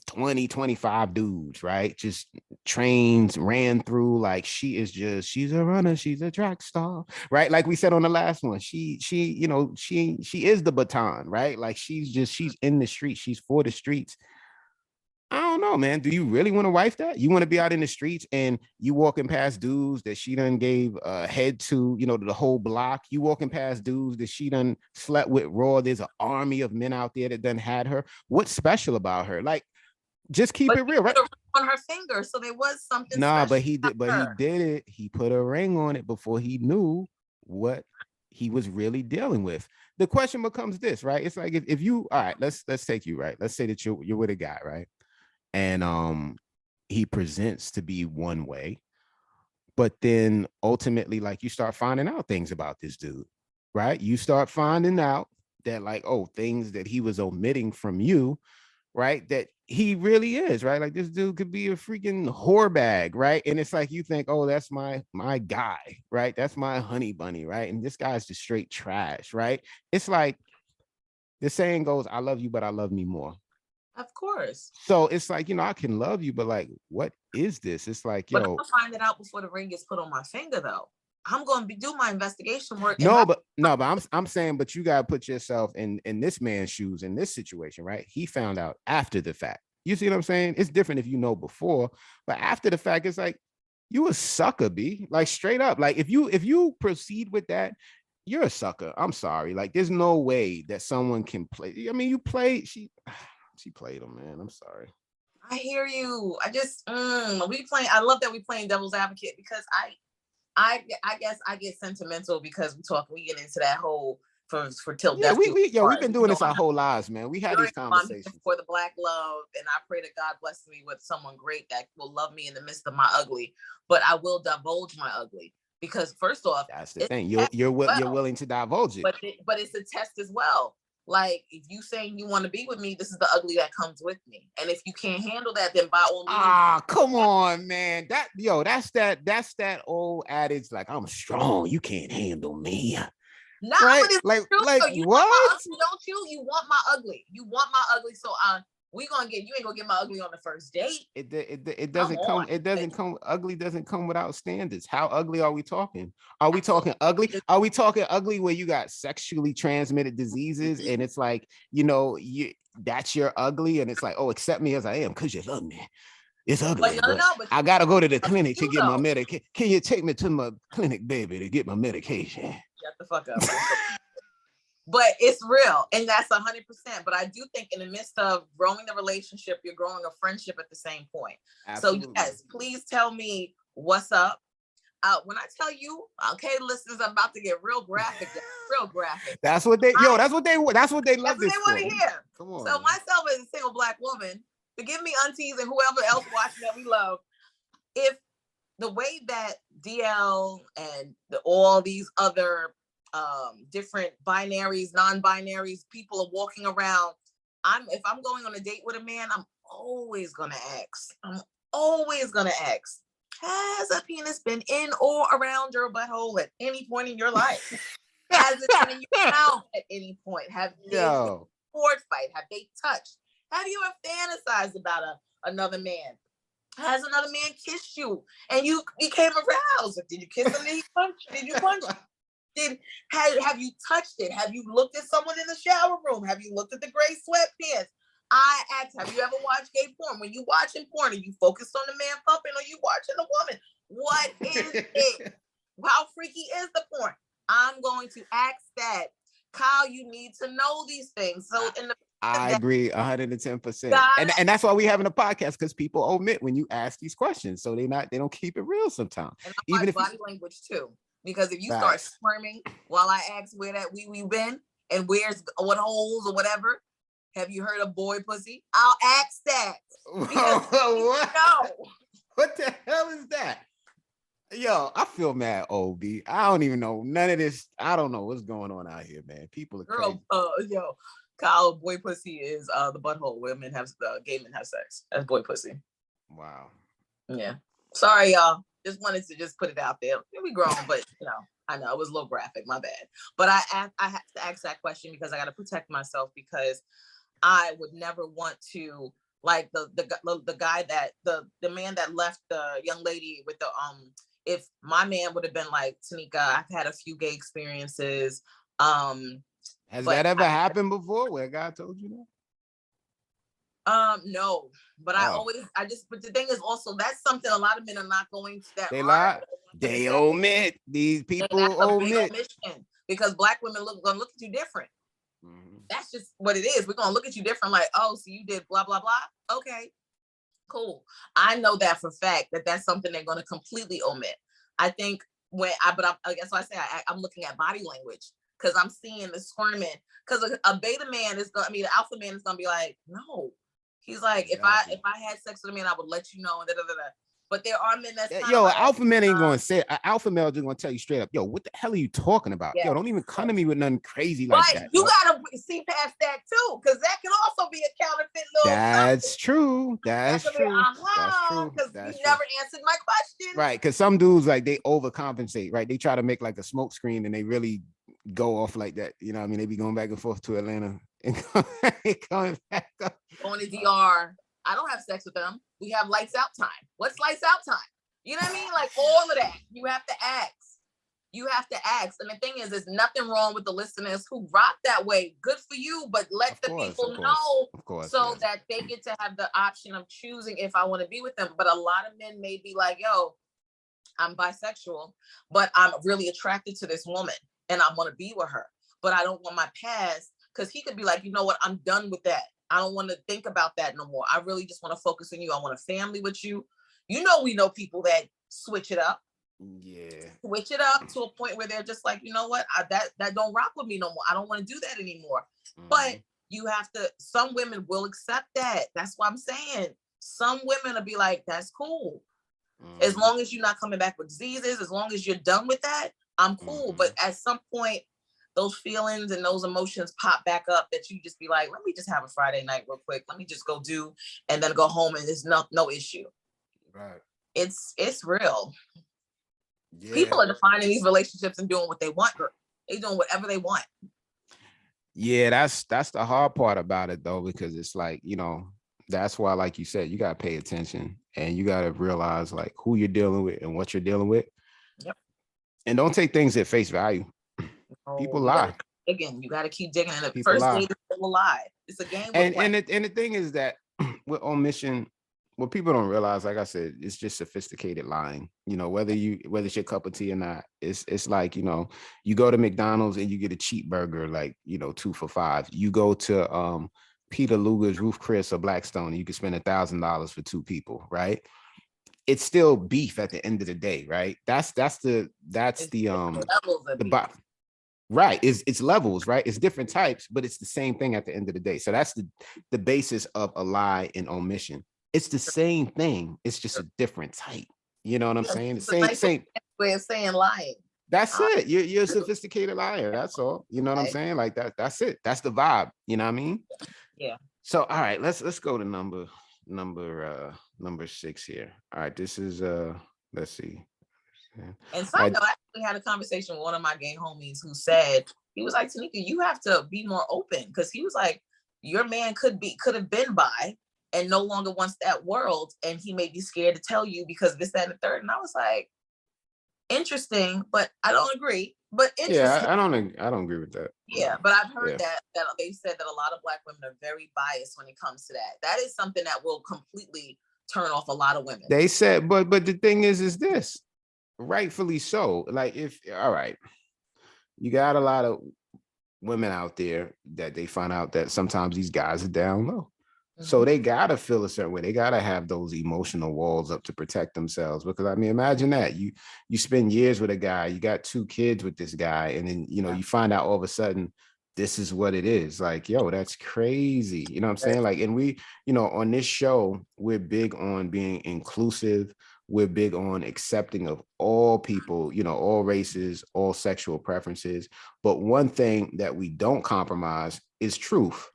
20, 25 dudes, right? Just trains ran through, like she's a runner, she's a track star, right? Like we said on the last one, she is the baton, right? Like she's in the streets, she's for the streets. I don't know, man. Do you really want to wife that? You want to be out in the streets and you walking past dudes that she done gave a head to, the whole block. You walking past dudes that she done slept with raw. There's an army of men out there that done had her. What's special about her? Like, just keep it real, right? On her finger, so there was something. Nah, but he did it. He put a ring on it before he knew what he was really dealing with. The question becomes this, right? It's like if you, all right, let's take you, right? Let's say that you're with a guy, right? And he presents to be one way, but then ultimately, like, you start finding out things about this dude, right? You start finding out that, like, oh, things that he was omitting from you, right? That he really is, right? Like, this dude could be a freaking whore bag, right? And it's like, you think, oh, that's my guy, right? That's my honey bunny, right? And this guy's just straight trash, right? It's like the saying goes, I love you, but I love me more. Of course. So it's like, I can love you, but like, what is this? It's like, but I'll find it out before the ring gets put on my finger, though. I'm going to do my investigation work. But I'm saying, but you got to put yourself in this man's shoes in this situation, right? He found out after the fact. You see what I'm saying? It's different if you know before, but after the fact, it's like, you a sucker, B. Like, straight up. Like, if you proceed with that, you're a sucker. I'm sorry. Like, there's no way that someone can play. I mean, she played him, man. I'm sorry. I hear you. I just I love that we playing devil's advocate, because I guess I get sentimental because we get into that whole for till death. We've been doing this our whole lives, man. We had these conversations for the black love, and I pray that God blesses me with someone great that will love me in the midst of my ugly. But I will divulge my ugly, because first off, that's the thing. You're willing to divulge it. But it's a test as well. Like, if you saying you want to be with me, this is the ugly that comes with me. And if you can't handle that, then by all means. Come on, man. That's that old adage, like, I'm strong, you can't handle me. No, right? Like you what? Ugly, don't you? You want my ugly. You want my ugly. So you ain't gonna get my ugly on the first date. It doesn't come. Ugly doesn't come without standards. How ugly are we talking? Are we talking ugly? Are we talking ugly where you got sexually transmitted diseases and it's like, that's your ugly, and it's like, oh, accept me as I am because you love me. It's ugly. But I gotta go to the clinic to get my medication. Can you take me to my clinic, baby, to get my medication? Shut the fuck up. But it's real, and that's 100%. But I do think in the midst of growing the relationship, you're growing a friendship at the same point. Absolutely. So yes, please tell me what's up. When I tell you, okay, listeners, I'm about to get real graphic. Real graphic. That's what they love this for. That's what they want to hear. Come on. So myself as a single black woman, forgive me, aunties and whoever else watching that we love, if the way that DL and all these other different binaries, non-binaries, people are walking around, if I'm going on a date with a man, I'm always gonna ask, has a penis been in or around your butthole at any point in your life? Has it been in your mouth at any point? Have they sword fight? Have they touched? Have you ever fantasized about another man? Has another man kissed you and you became aroused? Did you kiss him? Did you punch him? Have you touched it? Have you looked at someone in the shower room? Have you looked at the gray sweatpants? I asked, have you ever watched gay porn? When you watching porn, are you focused on the man pumping or you watching the woman? What is it? How freaky is the porn? I'm going to ask that. Kyle, you need to know these things. So I agree 110%. And that's why we having a podcast, because people omit when you ask these questions. So they don't keep it real sometimes. And even if body language too. Because if you start squirming while I ask where that wee been and what holes or whatever, have you heard of boy pussy? I'll ask that. What the hell is that? Yo, I feel mad, OB. I don't even know none of this. I don't know what's going on out here, man. People are crazy. Kyle, boy pussy is the butthole where gay men have sex. That's boy pussy. Wow. Yeah. Sorry, y'all. Just wanted to just put it out there. We grown, but I know it was a little graphic. My bad. But I have to ask that question because I got to protect myself, because I would never want to, like, the guy that the man that left the young lady with the if my man would have been like, Tinika, I've had a few gay experiences. Has that ever happened before where a guy told you that? No, but but the thing is also, that's something a lot of men are not going to that. They lie. They omit. These people omit. Because Black women gonna look at you different. Mm-hmm. That's just what it is. We're gonna look at you different, like, oh, so you did blah, blah, blah. Okay, cool. I know that for a fact that's something they're gonna completely omit. I think I'm looking at body language, because I'm seeing the squirming. Because a beta man is gonna, the alpha man is gonna be like, no. He's like, exactly. if I had sex with a man, I would let you know. And But there are men that's alpha man ain't gonna say. Alpha male just gonna tell you straight up, yo, what the hell are you talking about? Yeah. Yo, don't even come to me with nothing crazy like that. You gotta see past that too, because that can also be a counterfeit little. That's true. That's true. That's true. Because you never answered my question. Right, because some dudes, like, they overcompensate. Right, they try to make like a smoke screen, and they really go off like that. You know what I mean? They be going back and forth to Atlanta and coming back up. Going to DR. I don't have sex with them. We have lights out time. What's lights out time? You know what I mean? Like, all of that. You have to ask. And the thing is, there's nothing wrong with the listeners who rock that way. Good for you, but let the people know so that they get to have the option of choosing if I want to be with them. But a lot of men may be like, yo, I'm bisexual, but I'm really attracted to this woman and I want to be with her. But I don't want my past, because he could be like, you know what? I'm done with that. I don't want to think about that no more. I really just want to focus on you. I want a family with you. We know people that switch it up. Yeah. Switch it up to a point where they're just like, you know what? That don't rock with me no more. I don't want to do that anymore. Mm-hmm. But you have to, some women will accept that. That's what I'm saying. Some women will be like, that's cool. Mm-hmm. As long as you're not coming back with diseases, as long as you're done with that, I'm cool. Mm-hmm. But at some point, those feelings and those emotions pop back up that you just be like, let me just have a Friday night real quick. Let me just go do, and then go home, and there's no issue. Right. It's real. Yeah. People are defining these relationships and doing what they want. They doing whatever they want. Yeah, that's the hard part about it though, because it's like, that's why, like you said, you gotta pay attention and you gotta realize like who you're dealing with and what you're dealing with. Yep. And don't take things at face value. People lie. Again, you got to keep digging. And the first date is still a lie. It's a game. And the thing is that with omission, what people don't realize, like I said, it's just sophisticated lying. Whether it's your cup of tea or not, it's like, you go to McDonald's and you get a cheap burger, like, 2 for $5. You go to Peter Luger's Roof Chris or Blackstone, and you can spend $1,000 for 2 people, right? It's still beef at the end of the day, right? That's the bottom. Right. It's levels, right? It's different types, but it's the same thing at the end of the day. So that's the basis of a lie and omission. It's the same thing. It's just a different type. You know what I'm saying? The same way of saying lying. That's it. You're a sophisticated liar. That's all. You know what I'm saying? Like that's it. That's the vibe. You know what I mean? Yeah. So all right, let's go to number 6 here. All right, this is let's see. And so I actually had a conversation with one of my gay homies who said, he was like, Tinika, you have to be more open, because he was like, your man could have been bi and no longer wants that world, and he may be scared to tell you because this, that, and the third. And I was like, interesting, but I don't agree. But interesting. Yeah, I don't agree with that. Yeah, but I've heard that they said that a lot of Black women are very biased when it comes to that. That is something that will completely turn off a lot of women. They said, but the thing is this. Rightfully so. Like, all right, you got a lot of women out there that they find out that sometimes these guys are down low. Mm-hmm. So they gotta feel a certain way. They gotta have those emotional walls up to protect themselves. Because I mean, imagine that you spend years with a guy, you got 2 kids with this guy, and then you find out all of a sudden this is what it is. Like, yo, that's crazy. You know what I'm saying? Like, and we, on this show, we're big on being inclusive. We're big on accepting of all people, all races, all sexual preferences. But one thing that we don't compromise is truth,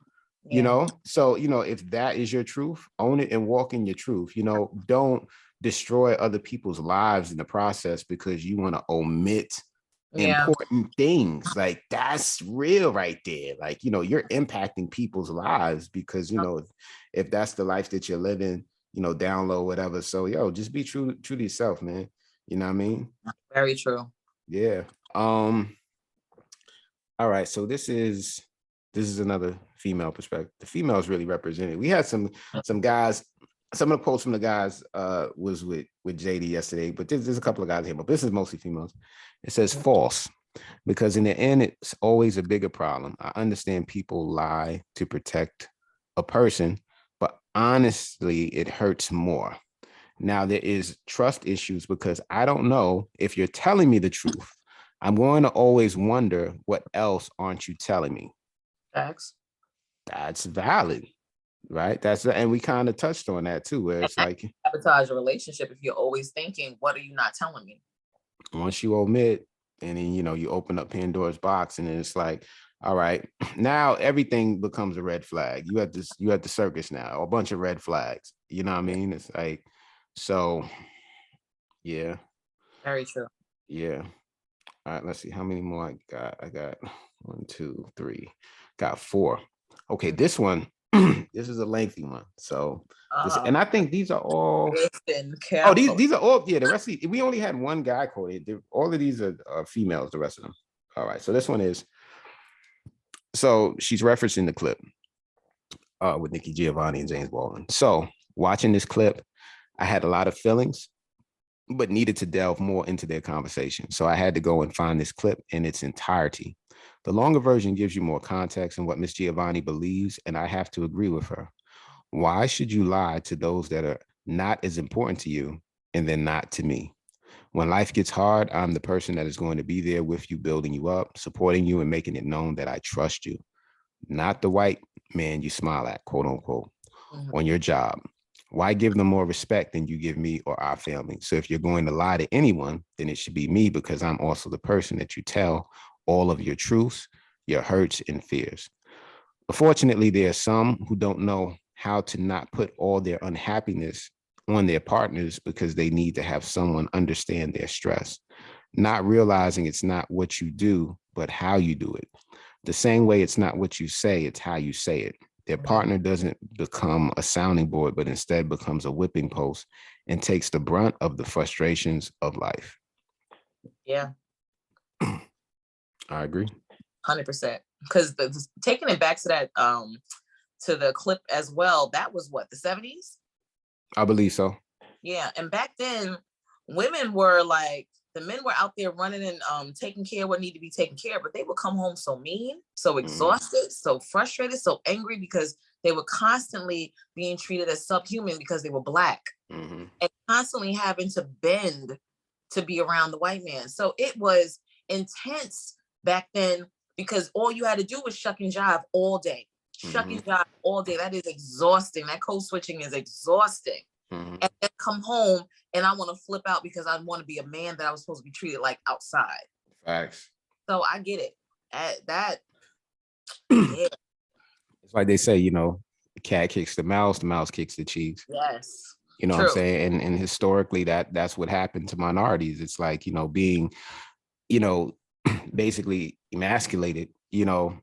So, if that is your truth, own it and walk in your truth. Don't destroy other people's lives in the process because you want to omit Yeah. important things. Like, that's real right there. Like, you know, you're impacting people's lives because, you know, if that's the life that you're living, you know, down low, whatever. So, yo, just be true to yourself, man. You know what I mean? Very true. Yeah. All right. So this is another female perspective. The females really represented. We had some guys. Some of the quotes from the guys was with JD yesterday, but there's a couple of guys here, but this is mostly females. It says false, because in the end, it's always a bigger problem. I understand people lie to protect a person, but honestly, it hurts more. Now, there is trust issues because I don't know if you're telling me the truth. I'm going to always wonder, what else aren't you telling me? Facts. That's valid, right? And we kind of touched on that too, where it's like, sabotage a relationship if you're always thinking, what are you not telling me? once you omit, and then, you know, you open up Pandora's box, and then it's like, all right, now everything becomes a red flag. You at the circus now, a bunch of red flags. You know what I mean? It's like, so yeah. Very true. Yeah. All right, let's see how many more I got. I got 1, 2, 3, got 4. Okay, this one, this is a lengthy one. So and I think these are all. Oh, these are all. Yeah, the rest of we only had one guy quoted. All of these are females. The rest of them. All right. So this one is. So she's referencing the clip with Nikki, Giovanni, and James Baldwin. So watching this clip, I had a lot of feelings, but needed to delve more into their conversation. So I had to go and find this clip in its entirety. The longer version gives you more context on what Miss Giovanni believes, and I have to agree with her. Why should you lie to those that are not as important to you and then not to me? When life gets hard, I'm the person that is going to be there with you, building you up, supporting you, and making it known that I trust you. Not the white man you smile at, quote unquote, on your job. Why give them more respect than you give me or our family? So if you're going to lie to anyone, then it should be me, because I'm also the person that you tell all of your truths, your hurts, and fears. Unfortunately, there are some who don't know how to not put all their unhappiness on their partners because they need to have someone understand their stress, not realizing it's not what you do, but how you do it. The same way it's not what you say, it's how you say it. Their partner doesn't become a sounding board, but instead becomes a whipping post and takes the brunt of the frustrations of life. Yeah. I agree. 100%. Because taking it back to that, to the clip as well, that was what, the 70s? I believe so. Yeah. And back then, women were like, the men were out there running and taking care of what needed to be taken care of, but they would come home so mean, so exhausted, so frustrated, so angry, because they were constantly being treated as subhuman because they were Black and constantly having to bend to be around the white man. So it was intense back then, because all you had to do was shuck and jive all day. Shuck and jive all day. That is exhausting. That code switching is exhausting. And then come home and I want to flip out because I want to be a man that I was supposed to be treated like outside. Facts. So I get it. Yeah. It's like they say, you know, the cat kicks the mouse kicks the cheese. Yes. You know what I'm saying? And historically that's what happened to minorities. It's like, you know, being, you know, basically emasculated, you know,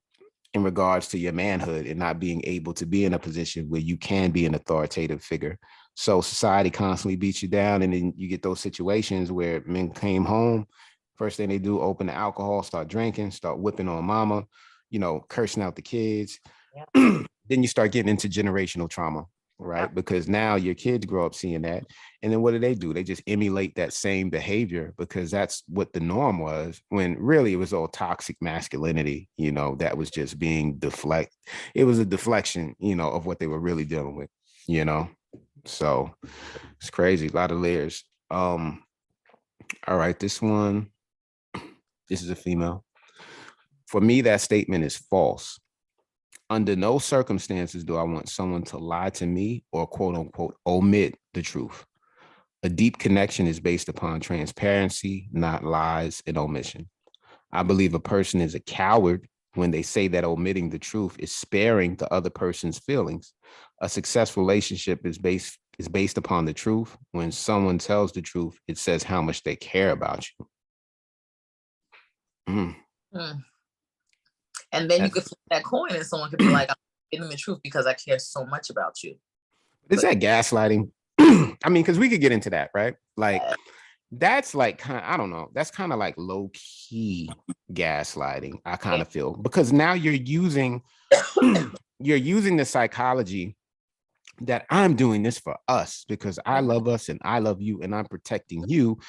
in regards to your manhood and not being able to be in a position where you can be an authoritative figure. So society constantly beats you down, and then you get those situations where men came home, first thing they do, open the alcohol, start drinking, start whipping on mama, you know, cursing out the kids. Then you start getting into generational trauma, right? Because now your kids grow up seeing that. And then what do? They just emulate that same behavior because that's what the norm was, when really it was all toxic masculinity, you know, that was just being it was a deflection, you know, of what they were really dealing with, you know? So it's crazy, a lot of layers. All right, this is a female. For me, that statement is false. Under no circumstances do I want someone to lie to me or quote unquote omit the truth. A deep connection is based upon transparency, not lies and omission. I believe a person is a coward when they say that omitting the truth is sparing the other person's feelings. A successful relationship is based is based upon the truth. When someone tells the truth, it says how much they care about you. And then you could flip that coin and someone could be like, I'm getting the truth because I care so much about you. Is that gaslighting? I mean, because we could get into that, right? Like, that's like, I don't know. That's kind of like low key gaslighting. I kind of feel, because now you're using the psychology that I'm doing this for us because I love us and I love you and I'm protecting you.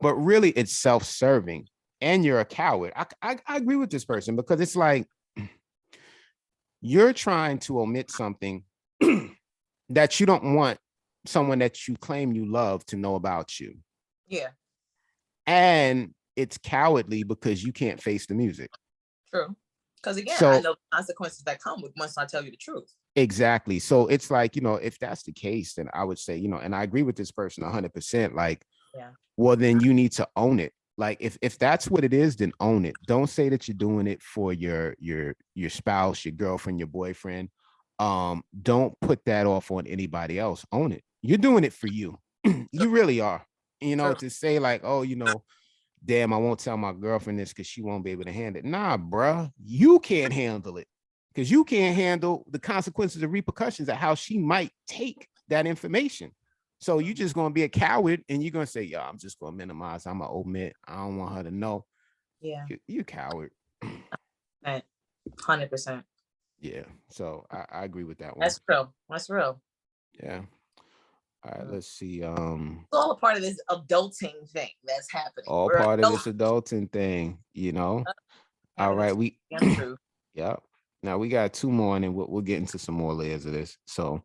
But really, it's self-serving and you're a coward. I agree with this person, because it's like you're trying to omit something that you don't want someone that you claim you love to know about you. Yeah. And it's cowardly because you can't face the music. True. Because again, I know the consequences that come with once I tell you the truth. Exactly. So it's like, if that's the case, then I would say, and I agree with this person 100%. Like, well, then you need to own it. Like, if that's what it is, then own it. Don't say that you're doing it for your spouse, your girlfriend, your boyfriend. Don't put that off on anybody else. Own it. You're doing it for you. You really are. To say like, oh, damn, I won't tell my girlfriend this because she won't be able to handle it. Nah, bruh, you can't handle it because you can't handle the consequences and repercussions of how she might take that information. So you're just going to be a coward and you're going to say, yo, I'm just going to minimize. I'm going to omit. I don't want her to know. Yeah. You coward. 100%. Yeah. So I agree with that one. That's real. That's real. Yeah. All right, let's see. It's all a part of this adulting thing that's happening. All part of this adulting thing, All right, yeah. Now we got two more, and then we'll get into some more layers of this. So,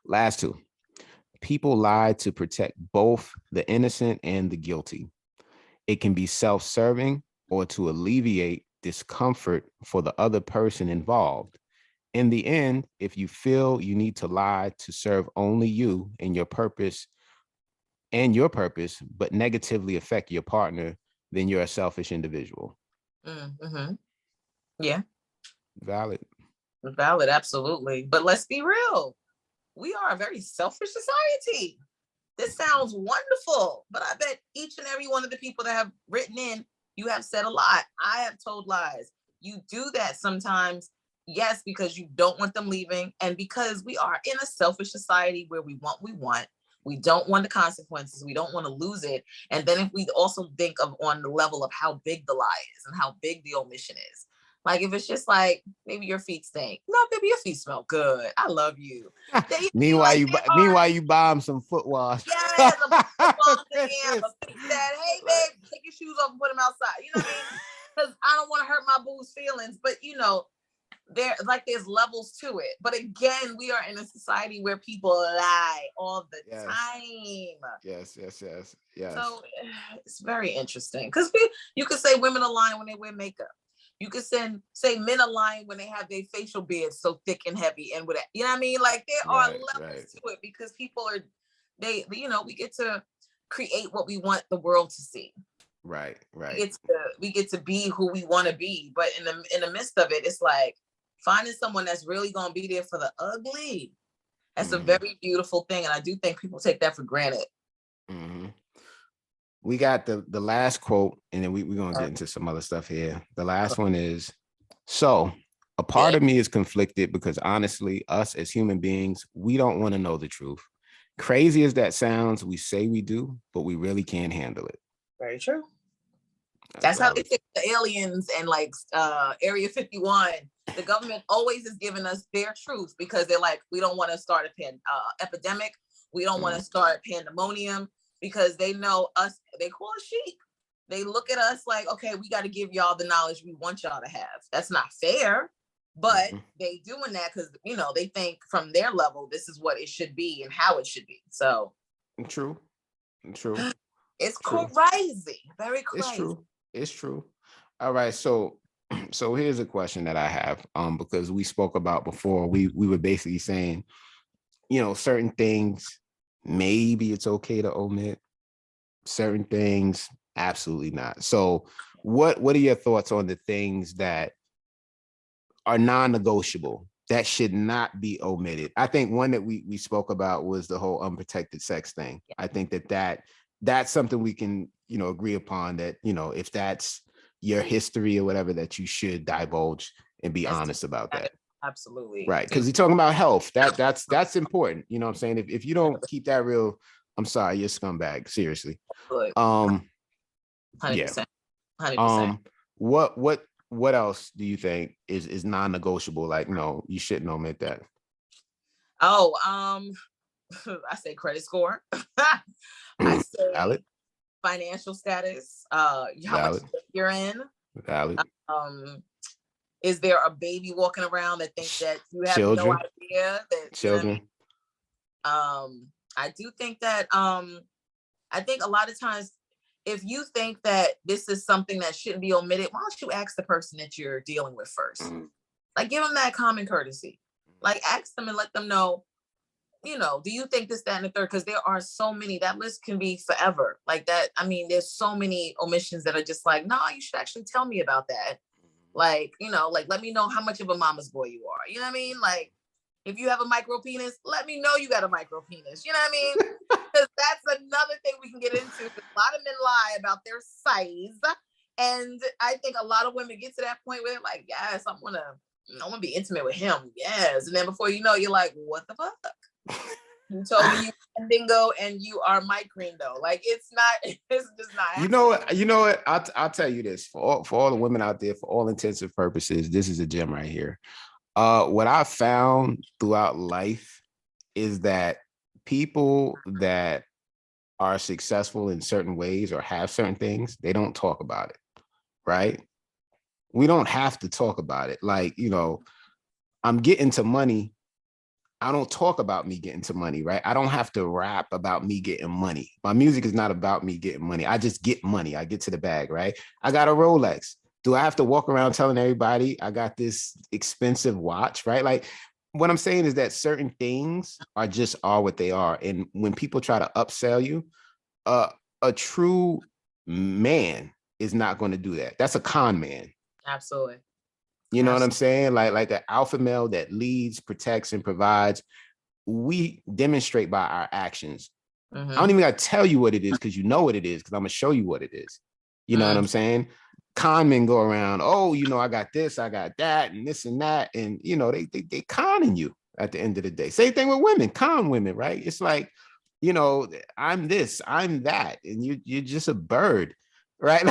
last two. People lie to protect both the innocent and the guilty. It can be self-serving or to alleviate discomfort for the other person involved. In the end, if you feel you need to lie to serve only you and your purpose, but negatively affect your partner, then you're a selfish individual. Mm-hmm. Yeah. Valid, absolutely. But let's be real. We are a very selfish society. This sounds wonderful, but I bet each and every one of the people that have written in, you have said a lot. I have told lies. You do that sometimes. Yes, because you don't want them leaving, and because we are in a selfish society where we want. We don't want the consequences. We don't want to lose it. And then if we also think of on the level of how big the lie is and how big the omission is. Like if it's just like, maybe your feet stink. No, baby, your feet smell good. I love you. Meanwhile, you buy them some foot wash. Yes, a foot wash in, a feet that, hey, babe, take your shoes off and put them outside. You know what I mean? Because I don't want to hurt my boo's feelings. But, there's levels to it. But again, we are in a society where people lie all the time. Yes. So it's very interesting because you could say women are lying when they wear makeup. You could say men are lying when they have their facial beards so thick and heavy and whatever. You know what I mean? Like there are levels to it because people are, we get to create what we want the world to see. Right. We get to be who we want to be, but in the midst of it, it's like finding someone that's really gonna be there for the ugly. That's a very beautiful thing, and I do think people take that for granted. Mm-hmm. We got the last quote, and then we're gonna get into some other stuff here. The last one is, so a part of me is conflicted because honestly, us as human beings, we don't want to know the truth. Crazy as that sounds, we say we do, but we really can't handle it. Very true. That's how they think the aliens and Area 51. The government always is giving us their truth because they're like, we don't want to start a epidemic. We don't want to start pandemonium because they know us. They call us sheep. They look at us like, okay, we got to give y'all the knowledge we want y'all to have. That's not fair, but they doing that because, they think from their level, this is what it should be and how it should be. So true. It's crazy. Very crazy. It's true. All right. So here's a question that I have, because we spoke about before, we were basically saying, certain things, maybe it's okay to omit, certain things, absolutely not. So what are your thoughts on the things that are non-negotiable that should not be omitted. I think one that we spoke about was the whole unprotected sex thing. I think that's something we can, agree upon, that, if that's your history or whatever, that you should divulge and be honest about that. Absolutely. Right. Because you're talking about health. That's important. You know what I'm saying? If you don't keep that real, I'm sorry, you're a scumbag. Seriously. 100%. Yeah. 100%. What else do you think is non-negotiable? Like, no, you shouldn't omit that. Oh, I say credit score. I say Valid. Financial status. How much debt you're in. Valid. Is there a baby walking around that thinks that you have Children. no idea that Children. I do think that I think a lot of times, if you think that this is something that shouldn't be omitted, why don't you ask the person that you're dealing with first? Like, give them that common courtesy. Like, ask them and let them know, do you think this, that, and the third? Because there are so many, that list can be forever. Like that. I mean, there's so many omissions that are just like, no, you should actually tell me about that. Like, like, let me know how much of a mama's boy you are. You know what I mean? Like, if you have a micro penis, let me know you got a micro penis. You know what I mean? Because that's another thing we can get into. A lot of men lie about their size. And I think a lot of women get to that point where they're like, yes, I want to be intimate with him. Yes. And then before you know, you're like, what the fuck? You told me you are dingo and you are my though. Like, it's just not happening. You know what? I'll tell you this, for all the women out there, for all intensive purposes, this is a gem right here. What I found throughout life is that people that are successful in certain ways or have certain things, they don't talk about it, right? We don't have to talk about it. Like, I'm getting to money. I don't talk about me getting to money, right? I don't have to rap about me getting money. My music is not about me getting money. I just get money. I get to the bag, right? I got a Rolex. Do I have to walk around telling everybody I got this expensive watch, right? Like, what I'm saying is that certain things are what they are. And when people try to upsell you, a true man is not going to do that. That's a con man. Absolutely. You know what I'm saying? Like an alpha male that leads, protects, and provides. We demonstrate by our actions. I don't even got to tell you what it is, because you know what it is, because I'm going to show you what it is. You know what I'm saying? Con men go around, I got this, I got that, and this and that. And, they conning you at the end of the day. Same thing with women, con women, right? It's like, I'm this, I'm that. And you're just a bird, right?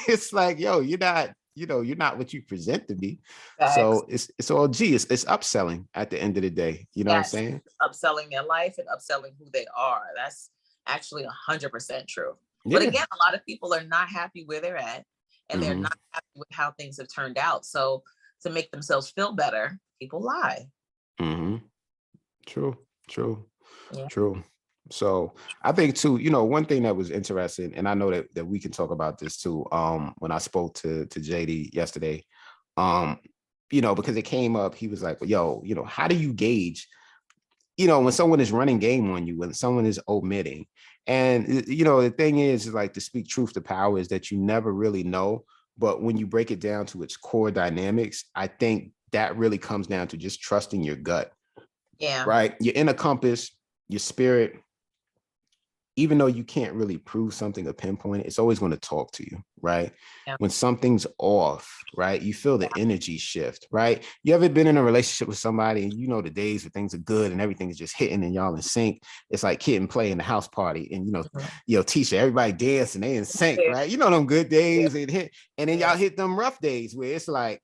It's like, yo, you're not what you present to be. Facts. So it's all it's upselling at the end of the day. You know what I'm saying? Upselling their life and upselling who they are. That's actually 100% true. Yeah. But again, a lot of people are not happy where they're at, and they're not happy with how things have turned out. So to make themselves feel better, people lie. True. So I think too, one thing that was interesting, and I know that we can talk about this too. When I spoke to JD yesterday, because it came up, he was like, well, yo, how do you gauge, when someone is running game on you, when someone is omitting? And, the thing is like, to speak truth to power is that you never really know. But when you break it down to its core dynamics, I think that really comes down to just trusting your gut. Yeah. Right. Your inner compass, your spirit, even though you can't really prove something or pinpoint it, it's always going to talk to you, right? Yeah. When something's off, right? You feel the energy shift, right? You ever been in a relationship with somebody and the days where things are good and everything is just hitting and y'all in sync? It's like kid and play in the house party and, teacher, everybody dancing, they in sync, right? Them good days it hit. And then y'all hit them rough days where it's like,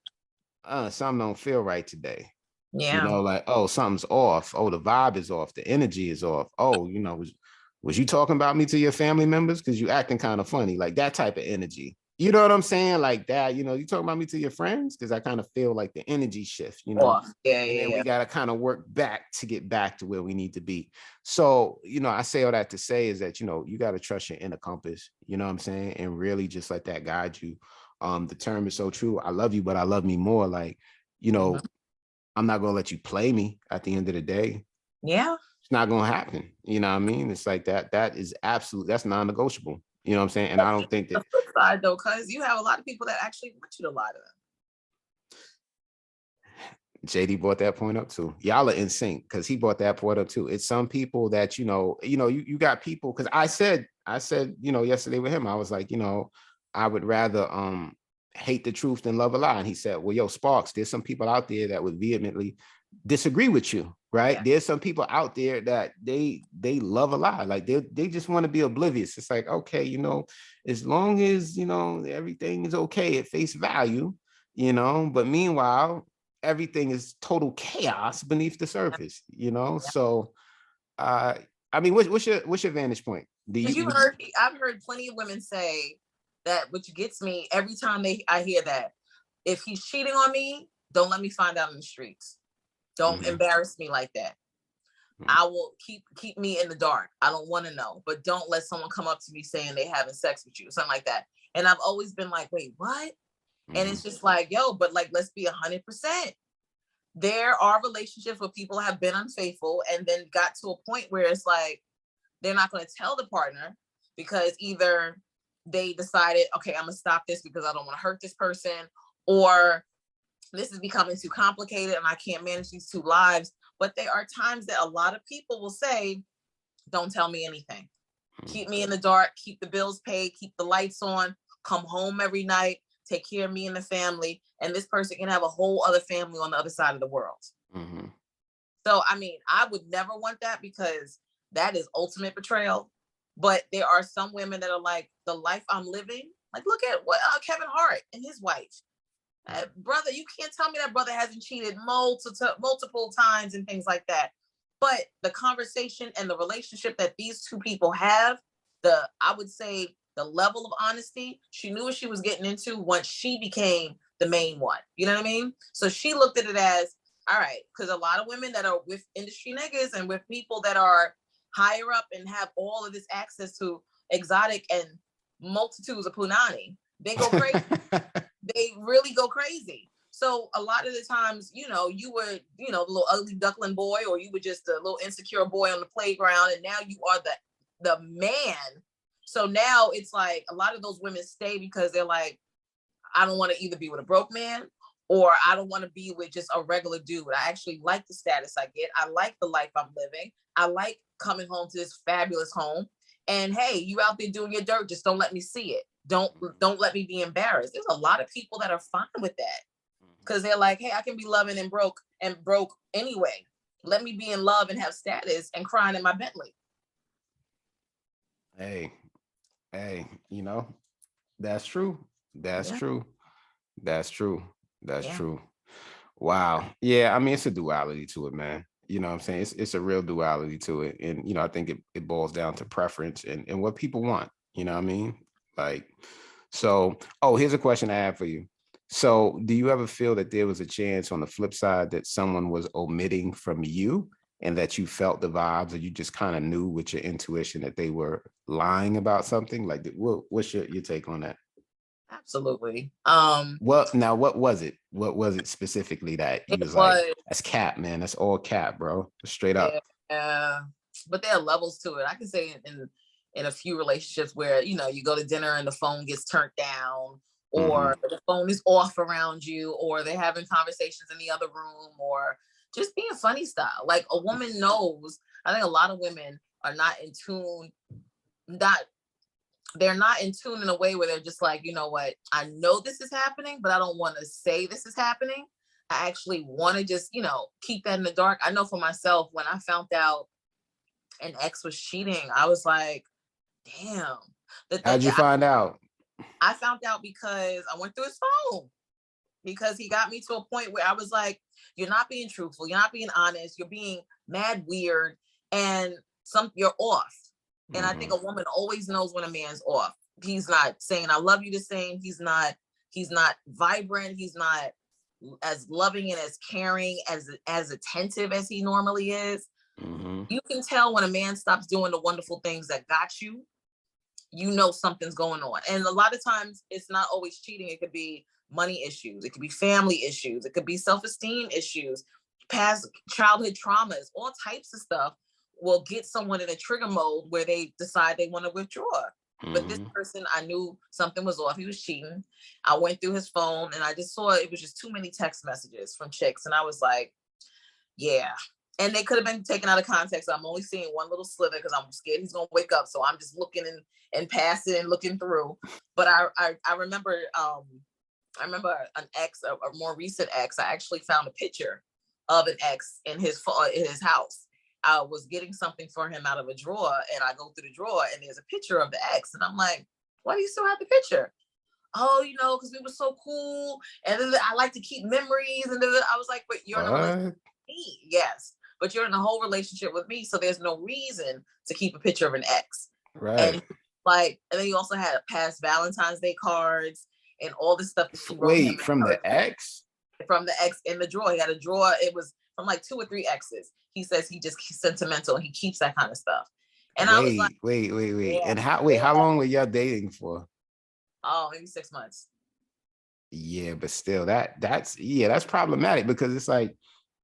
something don't feel right today. Yeah. Like, oh, something's off. Oh, the vibe is off. The energy is off. Oh, was you talking about me to your family members? Because you acting kind of funny, like that type of energy. You know what I'm saying? Like that, you talking about me to your friends? Because I kind of feel like the energy shift, Yeah. And then we got to kind of work back to get back to where we need to be. So, I say all that to say is that, you got to trust your inner compass, you know what I'm saying? And really just let that guide you. The term is so true. I love you, but I love me more. Like, I'm not going to let you play me at the end of the day. Yeah. It's not going to happen. You know what I mean? It's like that is that's non-negotiable. You know what I'm saying? And I don't think that. The flip side though, because you have a lot of people that actually want you to lie to them. JD brought that point up too. Y'all are in sync because he brought that point up too. It's some people that you got people, because I said yesterday with him, I was like, I would rather hate the truth than love a lie. And he said, well, yo, Sparks, there's some people out there that would vehemently disagree with you, right? Yeah. There's some people out there that they love a lie, like they just want to be oblivious. It's like, okay, as long as everything is okay at face value, but meanwhile everything is total chaos beneath the surface, so I mean, what's your vantage point? I've heard plenty of women say that, which gets me every time I hear that, if he's cheating on me, don't let me find out in the streets. Don't embarrass me like that. I will keep me in the dark. I don't want to know, but don't let someone come up to me saying they having sex with you, something like that. And I've always been like, wait, what? And it's just like, yo, but like, let's be 100%. There are relationships where people have been unfaithful and then got to a point where it's like, they're not going to tell the partner because either they decided, okay, I'm going to stop this because I don't want to hurt this person, or this is becoming too complicated and I can't manage these two lives. But there are times that a lot of people will say, don't tell me anything. Keep me in the dark, keep the bills paid, keep the lights on, come home every night, take care of me and the family. And this person can have a whole other family on the other side of the world. So, I mean, I would never want that because that is ultimate betrayal. But there are some women that are like, the life I'm living, like, look at what Kevin Hart and his wife. Brother, you can't tell me that brother hasn't cheated multiple times and things like that. But the conversation and the relationship that these two people have, I would say the level of honesty, she knew what she was getting into once she became the main one. You know what I mean? So she looked at it as, all right, because a lot of women that are with industry niggas and with people that are higher up and have all of this access to exotic and multitudes of punani, they go crazy. They really go crazy. So a lot of the times, you were, the little ugly duckling boy, or you were just a little insecure boy on the playground, and now you are the man. So now it's like a lot of those women stay because they're like, I don't want to either be with a broke man, or I don't want to be with just a regular dude. I actually like the status I get. I like the life I'm living. I like coming home to this fabulous home. And hey, you out there doing your dirt, just don't let me see it. Don't let me be embarrassed. There's a lot of people that are fine with that because they're like, hey, I can be loving and broke anyway. Let me be in love and have status and crying in my Bentley. Hey, that's true. That's true. Wow. Yeah, I mean, it's a duality to it, man. You know what I'm saying? It's a real duality to it. And, I think it boils down to preference and what people want. You know what I mean? Like, so, here's a question I have for you. So do you ever feel that there was a chance on the flip side that someone was omitting from you and that you felt the vibes, or you just kind of knew with your intuition that they were lying about something? Like, what's your take on that? Absolutely. Now, what was it? What was it specifically that you was like, that's cap, man. That's all cap, bro. Straight up. Yeah. But there are levels to it. I can say in a few relationships where, you go to dinner and the phone gets turned down, or the phone is off around you, or they're having conversations in the other room, or just being funny style. Like, a woman knows. I think a lot of women are not in tune. They're not in tune in a way where they're just like, you know what, I know this is happening, but I don't want to say this is happening. I actually want to just, keep that in the dark. I know for myself, when I found out an ex was cheating, I was like, damn. How'd you find out? I found out because I went through his phone, because he got me to a point where I was like, you're not being truthful. You're not being honest. You're being mad weird, and you're off. And I think a woman always knows when a man's off. He's not saying, I love you the same. He's not vibrant. He's not as loving and as caring, as attentive as he normally is. You can tell when a man stops doing the wonderful things that got you. Something's going on. And a lot of times it's not always cheating. It could be money issues. It could be family issues. It could be self-esteem issues, past childhood traumas, all types of stuff will get someone in a trigger mode where they decide they want to withdraw. But this person, I knew something was off. He was cheating. I went through his phone and I just saw it was just too many text messages from chicks. And I was like, yeah. And they could have been taken out of context. I'm only seeing one little slither because I'm scared he's going to wake up. So I'm just looking and passing and looking through. But I remember an ex, a more recent ex. I actually found a picture of an ex in his house. I was getting something for him out of a drawer, and I go through the drawer, and there's a picture of the ex, and I'm like, "Why do you still have the picture?" "Oh, because we were so cool, and then I like to keep memories." And then I was like, "But you're in a relationship with me, yes, but you're in a whole relationship with me, so there's no reason to keep a picture of an ex." Right. And then you also had past Valentine's Day cards and all this stuff that she wrote. Wait, from the ex? From the ex in the drawer. He had a drawer. It was from like 2 or 3 exes. He says he's sentimental and he keeps that kind of stuff. And I was like, wait. Yeah, And how long were y'all dating for? Oh, maybe 6 months. Yeah, but still that's problematic because it's like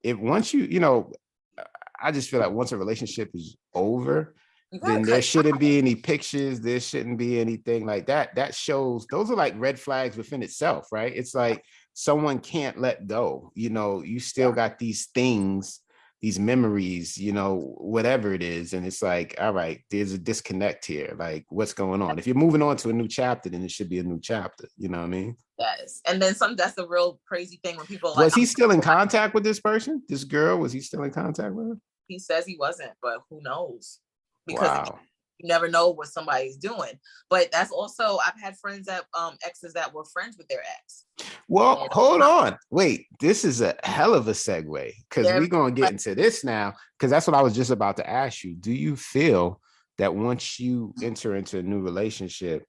if once I just feel like once a relationship is over, then there shouldn't be any pictures. There shouldn't be anything like that. That shows those are like red flags within itself, right? It's like someone can't let go. You still got these things, these memories, whatever it is. And it's like, all right, there's a disconnect here. Like, what's going on? If you're moving on to a new chapter, then it should be a new chapter. You know what I mean? Yes. And then that's the real crazy thing when people was he still in contact with this person? This girl, was he still in contact with her? He says he wasn't, but who knows? Because wow. You never know what somebody's doing. But that's also, I've had friends that exes that were friends with their ex. Well, hold on. Wait, this is a hell of a segue because we're going to get into this now because that's what I was just about to ask you. Do you feel that once you enter into a new relationship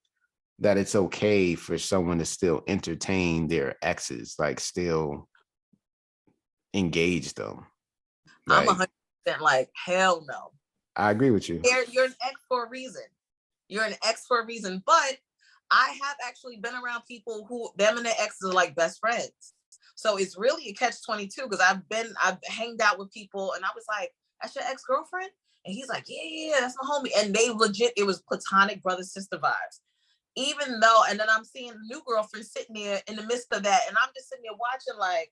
that it's okay for someone to still entertain their exes, like still engage them? I'm 100% like, hell no. I agree with you. You're an ex for a reason. You're an ex for a reason. But I have actually been around people who them and their exes are like best friends. So it's really a catch-22 because I've hanged out with people and I was like, "That's your ex-girlfriend?" And he's like, yeah, that's my homie. And they legit, it was platonic brother-sister vibes. Even though, and then I'm seeing the new girlfriend sitting there in the midst of that. And I'm just sitting there watching like,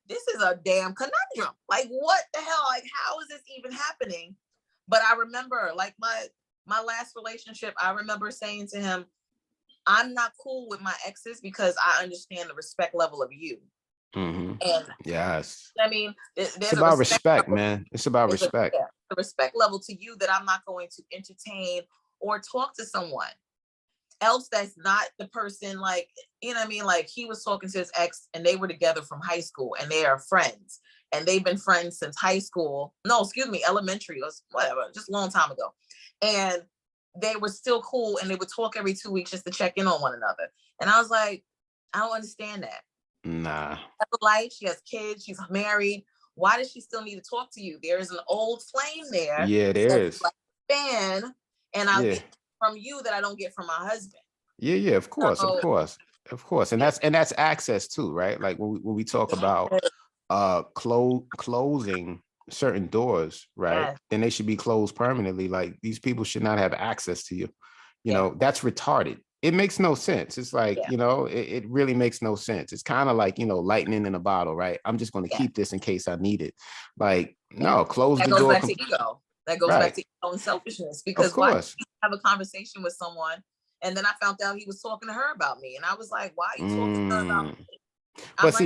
this is a damn conundrum. Like, what the hell? Like, how is this even happening? But I remember, like, my last relationship, I remember saying to him, I'm not cool with my exes because I understand the respect level of you. Mm-hmm. And yes. I mean, it's about respect, man. It's about respect. The respect level to you that I'm not going to entertain or talk to someone else that's not the person, like, you know what I mean? Like, he was talking to his ex and they were together from high school and they are friends. And they've been friends since high school. No, excuse me, elementary or whatever, just a long time ago. And they were still cool and they would talk every 2 weeks just to check in on one another. And I was like, I don't understand that. Nah. She has a life, she has kids, she's married. Why does she still need to talk to you? There is an old flame there. Yeah, there is. Like a fan, and I'll get from you that I don't get from my husband. Yeah, of course, so, of course. And that's access too, right? Like when we talk about closing certain doors, right? Then they should be closed permanently. Like these people should not have access to you. You know, that's retarded. It makes no sense. It's like, it really makes no sense. It's kind of like, lightning in a bottle, right? I'm just going to keep this in case I need it. Like, no, close the door. That goes back to ego. That goes back to ego and selfishness. Because why have a conversation with someone and then I found out he was talking to her about me. And I was like, why are you talking to her about me?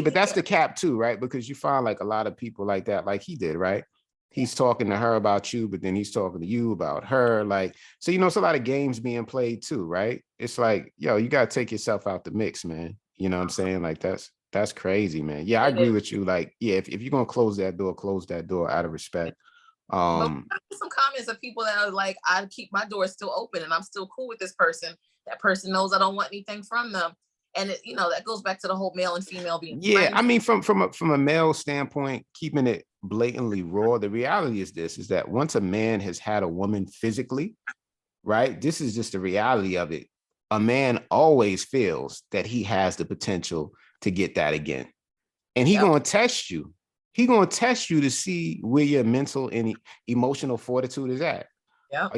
But that's the cap too, right? Because you find like a lot of people like that, like he did, right? He's talking to her about you, but then he's talking to you about her. Like, so, it's a lot of games being played too, right? It's like, you got to take yourself out the mix, man. You know what I'm saying? Like, that's crazy, man. Yeah, I agree with you. Like, if you're going to close that door out of respect. Some comments of people that are like, I keep my door still open and I'm still cool with this person. That person knows I don't want anything from them. And that goes back to the whole male and female being friends. I mean, from a male standpoint, keeping it blatantly raw, the reality is that once a man has had a woman physically, right, this is just the reality of it. A man always feels that he has the potential to get that again. And he's going to test you. He's going to test you to see where your mental and emotional fortitude is at. Yeah. Are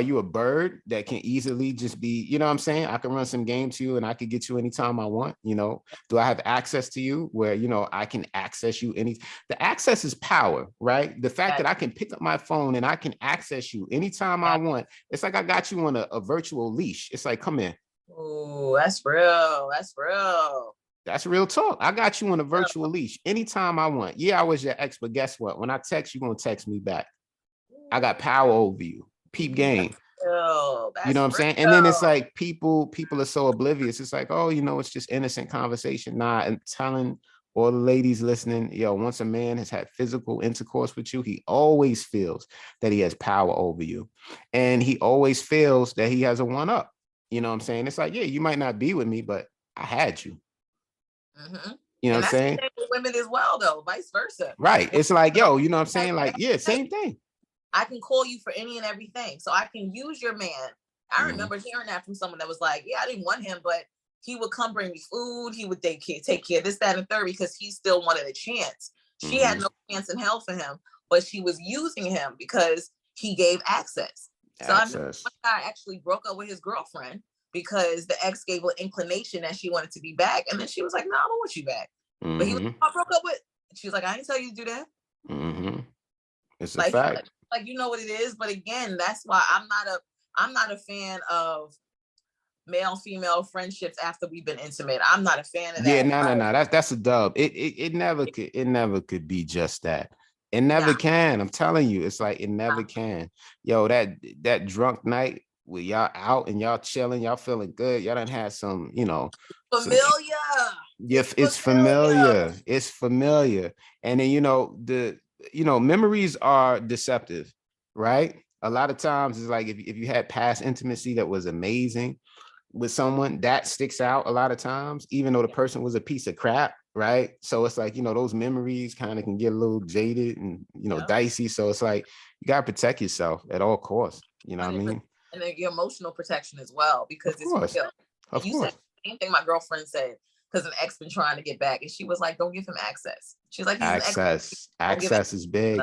you a bird that can easily just be, you know what I'm saying? I can run some game to you and I can get you anytime I want, Do I have access to you where, I can access you the access is power, right? The fact that I can pick up my phone and I can access you anytime I want. It's like I got you on a virtual leash. It's like, come in. Oh, that's real. That's real. That's real talk. I got you on a virtual leash anytime I want. Yeah, I was your ex, but guess what? When I text, you're going to text me back. I got power over you. Peep game. You know what I'm saying? And then it's like people are so oblivious. It's like, oh, it's just innocent conversation. Nah, and telling all the ladies listening, once a man has had physical intercourse with you, he always feels that he has power over you. And he always feels that he has a one up. You know what I'm saying? It's like, yeah, you might not be with me, but I had you. Mm-hmm. You know what I'm saying? Women as well, though, vice versa. Right. It's like, yo, you know what I'm saying? Like, yeah, same thing. I can call you for any and everything. So I can use your man. I remember hearing that from someone that was like, yeah, I didn't want him, but he would come bring me food. He would take care of this, that, and third, because he still wanted a chance. She had no chance in hell for him, but she was using him because he gave access. So I remember one guy actually broke up with his girlfriend because the ex gave an inclination that she wanted to be back. And then she was like, no, I don't want you back. But he was like, I broke up with. She was like, I didn't tell you to do that. It's a fact. Like, you know what it is. But again, that's why I'm not a fan of male-female friendships after we've been intimate. I'm not a fan of that. Yeah, no. That's a dub. It never could be just that. It never can. I'm telling you, it's like it never can. Yo, that drunk night where y'all out and y'all chilling, y'all feeling good. Y'all done had some, familiar. It's familiar. It's familiar. And then memories are deceptive, right? A lot of times it's like if you had past intimacy that was amazing with someone, that sticks out a lot of times, even though the person was a piece of crap, right? So it's like, those memories kind of can get a little jaded and, dicey. So it's like, you got to protect yourself at all costs. You know what I mean? And then your emotional protection as well, because it's real. Of course. Said the same thing my girlfriend said, because an ex been trying to get back, and she was like, don't give him access. She's like, access is big.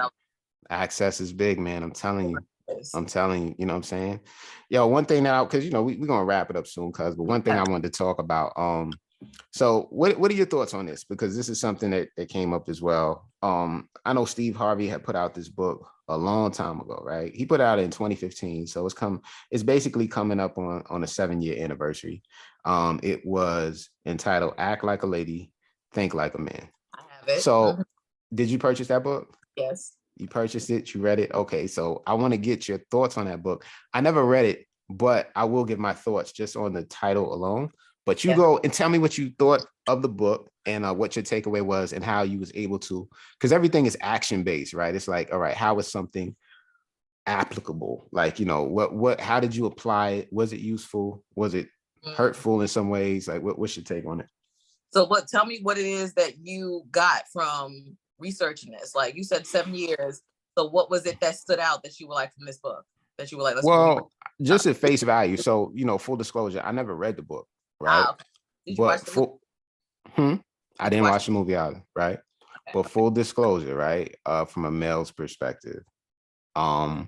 Access is big, man. I'm telling you. You know what I'm saying? Yo, one thing that because we're gonna wrap it up soon, but one thing I wanted to talk about. So what are your thoughts on this? Because this is something that came up as well. I know Steve Harvey had put out this book a long time ago, right? He put it out in 2015. So it's basically coming up on a 7-year anniversary. It was entitled Act Like a Lady, Think Like a Man. I have it. So did you purchase that book? Yes. You purchased it, you read it. Okay, so I want to get your thoughts on that book. I never read it, but I will give my thoughts just on the title alone. But you go and tell me what you thought of the book and what your takeaway was and how you was able to, because everything is action based, right? It's like, all right, how is something applicable? Like, how did you apply it? Was it useful? Was it hurtful in some ways? Like, what's your take on it? So tell me what it is that you got from researching this. Like you said, 7 years. So what was it that stood out that you were like from this book that you were like, just at face value. So, full disclosure, I never read the book. Right. Okay. Did you watch the movie? I didn't watch the movie either. Right. Okay. But full disclosure, right. From a male's perspective, I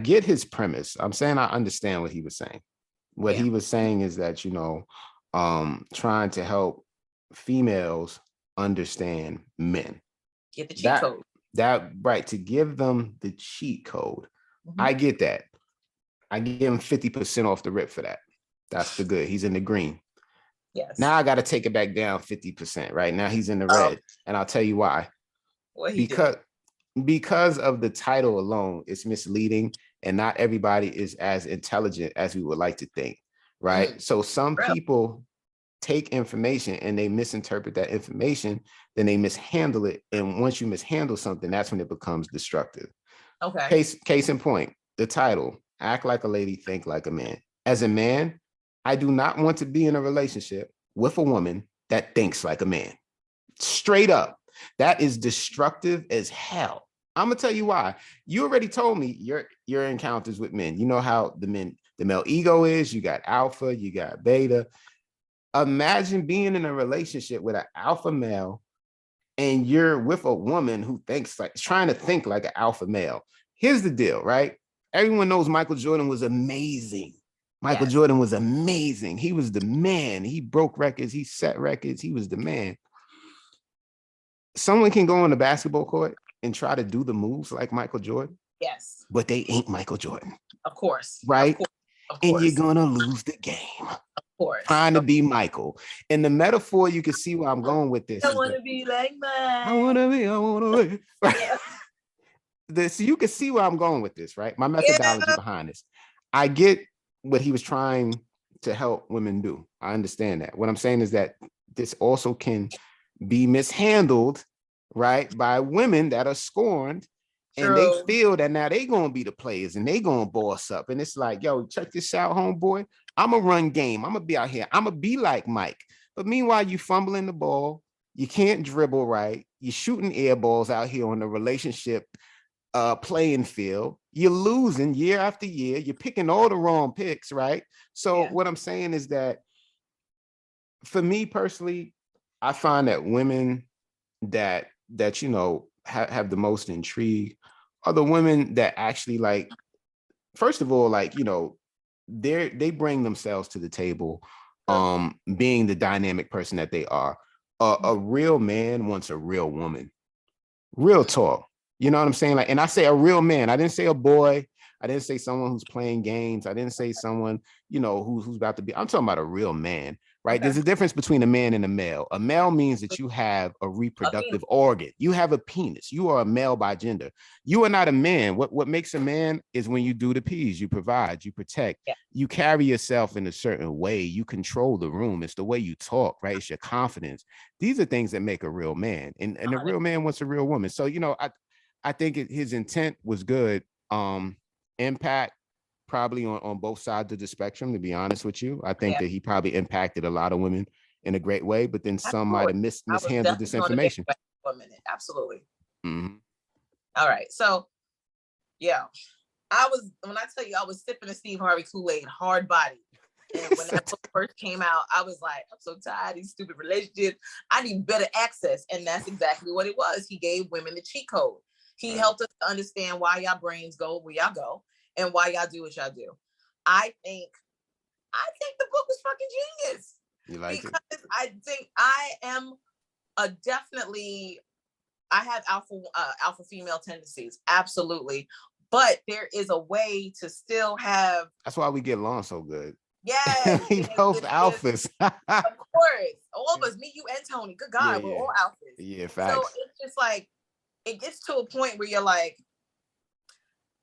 get his premise. I'm saying I understand what he was saying. What he was saying is that, trying to help females understand men. Get the cheat code. Right. To give them the cheat code. I get that. I give him 50% off the rip for that. That's the good. He's in the green. Yes. Now I got to take it back down 50%. Right now he's in the red, and I'll tell you why. Because of the title alone, it's misleading, and not everybody is as intelligent as we would like to think. Right. So some people take information and they misinterpret that information, then they mishandle it, and once you mishandle something, that's when it becomes destructive. Okay. Case in point, the title, Act Like a Lady, Think Like a Man. As a man, I do not want to be in a relationship with a woman that thinks like a man. Straight up. That is destructive as hell. I'm gonna tell you why. You already told me your encounters with men. You know how the male ego is. You got alpha, you got beta. Imagine being in a relationship with an alpha male and you're with a woman who trying to think like an alpha male. here's the deal, right? Everyone knows Michael Jordan was amazing. Michael Jordan was amazing. He was the man. He broke records. He set records. He was the man. Someone can go on the basketball court and try to do the moves like Michael Jordan. Yes. But they ain't Michael Jordan. Of course. Right? Of course. Of and course. you're going to lose the game. Of course. Trying to be Michael. In the metaphor, you can see where I'm going with this. I want to be like Mike. I want to be. So you can see where I'm going with this, right? My methodology behind this. I get what he was trying to help women do. I understand that. What I'm saying is that this also can be mishandled, right, by women that are scorned. True. And they feel that now they gonna be the players and they gonna boss up. And it's like, yo, check this out, homeboy. I'm gonna run game. I'm gonna be out here. I'm gonna be like Mike. But meanwhile, you fumbling the ball. You can't dribble right. You're shooting air balls out here on the relationship playing field. You're losing year after year. You're picking all the wrong picks, right? So what I'm saying is that for me personally, I find that women that you know have the most intrigue are the women that actually, like, first of all, like, you know, they bring themselves to the table, being the dynamic person that they are. A real man wants a real woman. Real talk. You know what I'm saying? Like, and I say a real man. I didn't say a boy. I didn't say someone who's playing games. I didn't say someone, you know, who's about to be. I'm talking about a real man, right? Okay. There's a difference between a man and a male. A male means that you have a reproductive organ. You have a penis. You are a male by gender. You are not a man. What makes a man is when you do the P's. You provide, you protect, you carry yourself in a certain way. You control the room. It's the way you talk, right? It's your confidence. These are things that make a real man. And a real man wants a real woman. So, you know, I think his intent was good. Impact probably on both sides of the spectrum, to be honest with you. I think that he probably impacted a lot of women in a great way, but then some might have mishandled this information. For a minute. Absolutely. Mm-hmm. All right. So, when I tell you, I was sipping a Steve Harvey Kool-Aid, hard body. And when that book first came out, I was like, I'm so tired of these stupid relationships. I need better access. And that's exactly what it was. He gave women the cheat code. He helped us to understand why y'all brains go where y'all go and why y'all do what y'all do. I think the book was fucking genius. You like it? Because I think I am definitely, I have alpha female tendencies, absolutely. But there is a way to still have. That's why we get along so good. Yeah, we both alphas. Of course, all of us, me, you, and Tony. Good God, we're all alphas. Yeah, facts. So it's just like, it gets to a point where you're like,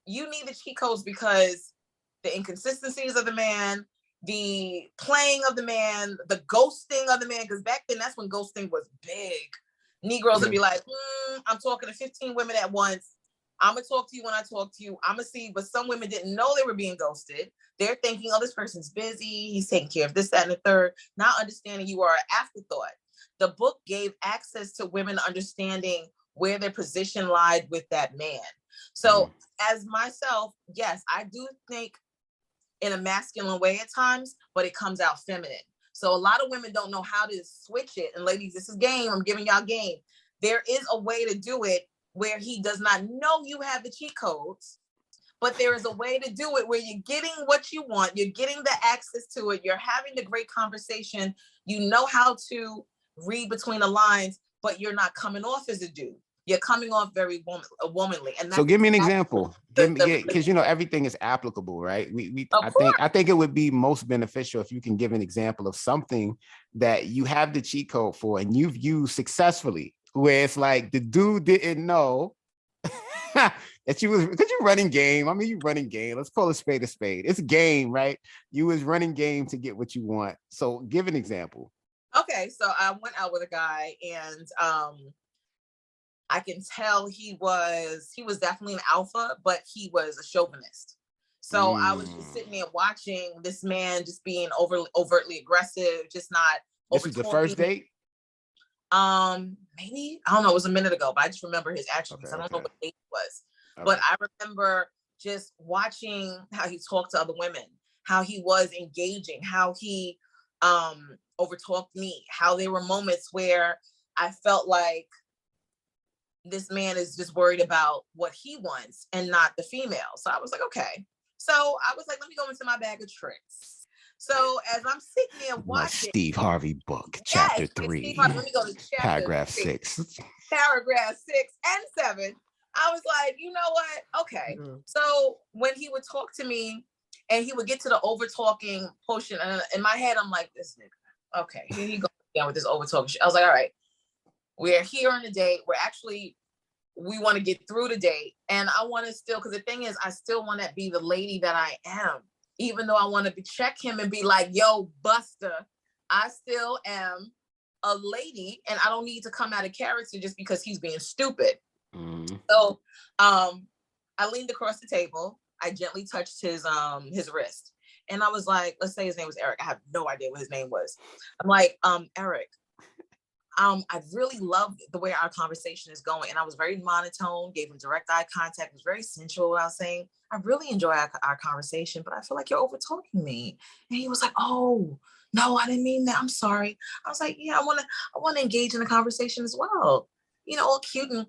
you need the cheat codes because the inconsistencies of the man, the playing of the man, the ghosting of the man, because back then that's when ghosting was big. Negroes would be like, I'm talking to 15 women at once. I'm going to talk to you when I talk to you. I'm going to see. But some women didn't know they were being ghosted. They're thinking, oh, this person's busy. He's taking care of this, that, and the third. Not understanding you are an afterthought. The book gave access to women understanding where their position lied with that man. So as myself, yes, I do think in a masculine way at times, but it comes out feminine. So a lot of women don't know how to switch it. And ladies, this is game. I'm giving y'all game. There is a way to do it where he does not know you have the cheat codes, but there is a way to do it where you're getting what you want. You're getting the access to it. You're having the great conversation. You know how to read between the lines, but you're not coming off as a dude. You're coming off very womanly. And so give me an example. Because you know everything is applicable, right? I think it would be most beneficial if you can give an example of something that you have the cheat code for and you've used successfully, where it's like the dude didn't know that you was, because you're running game. I mean, you're running game. Let's call a spade a spade. It's a game, right? You was running game to get what you want. So give an example. Okay, so I went out with a guy and I can tell he was definitely an alpha, but he was a chauvinist. So I was just sitting there watching this man just being overtly aggressive, just not. This was the first date? Maybe, I don't know, it was a minute ago, but I just remember his attributes. I don't know what date it was. But I remember just watching how he talked to other women, how he was engaging, how he overtalked me, how there were moments where I felt like this man is just worried about what he wants and not the female. So I was like, okay. So I was like, let me go into my bag of tricks. So as I'm sitting there My watching Steve Harvey book, chapter 3, let me go to chapter paragraph 3, 6. paragraph 6 and 7. I was like, you know what? Okay. So when he would talk to me and he would get to the over talking portion, and in my head, I'm like, this nigga. Okay, here you go again with this over talking shit. I was like, all right, we're here on the date. We want to get through the date. And I want to still, because the thing is, I still want to be the lady that I am. Even though I want to check him and be like, yo, Buster, I still am a lady and I don't need to come out of character just because he's being stupid. So I leaned across the table. I gently touched his wrist. And I was like, let's say his name was Eric. I have no idea what his name was. I'm like, Eric, I really love the way our conversation is going. And I was very monotone, gave him direct eye contact, was very sensual what I was saying. I really enjoy our conversation, but I feel like you're over talking me. And he was like, oh, no, I didn't mean that. I'm sorry. I was like, yeah, I want to engage in the conversation as well. You know, all cute and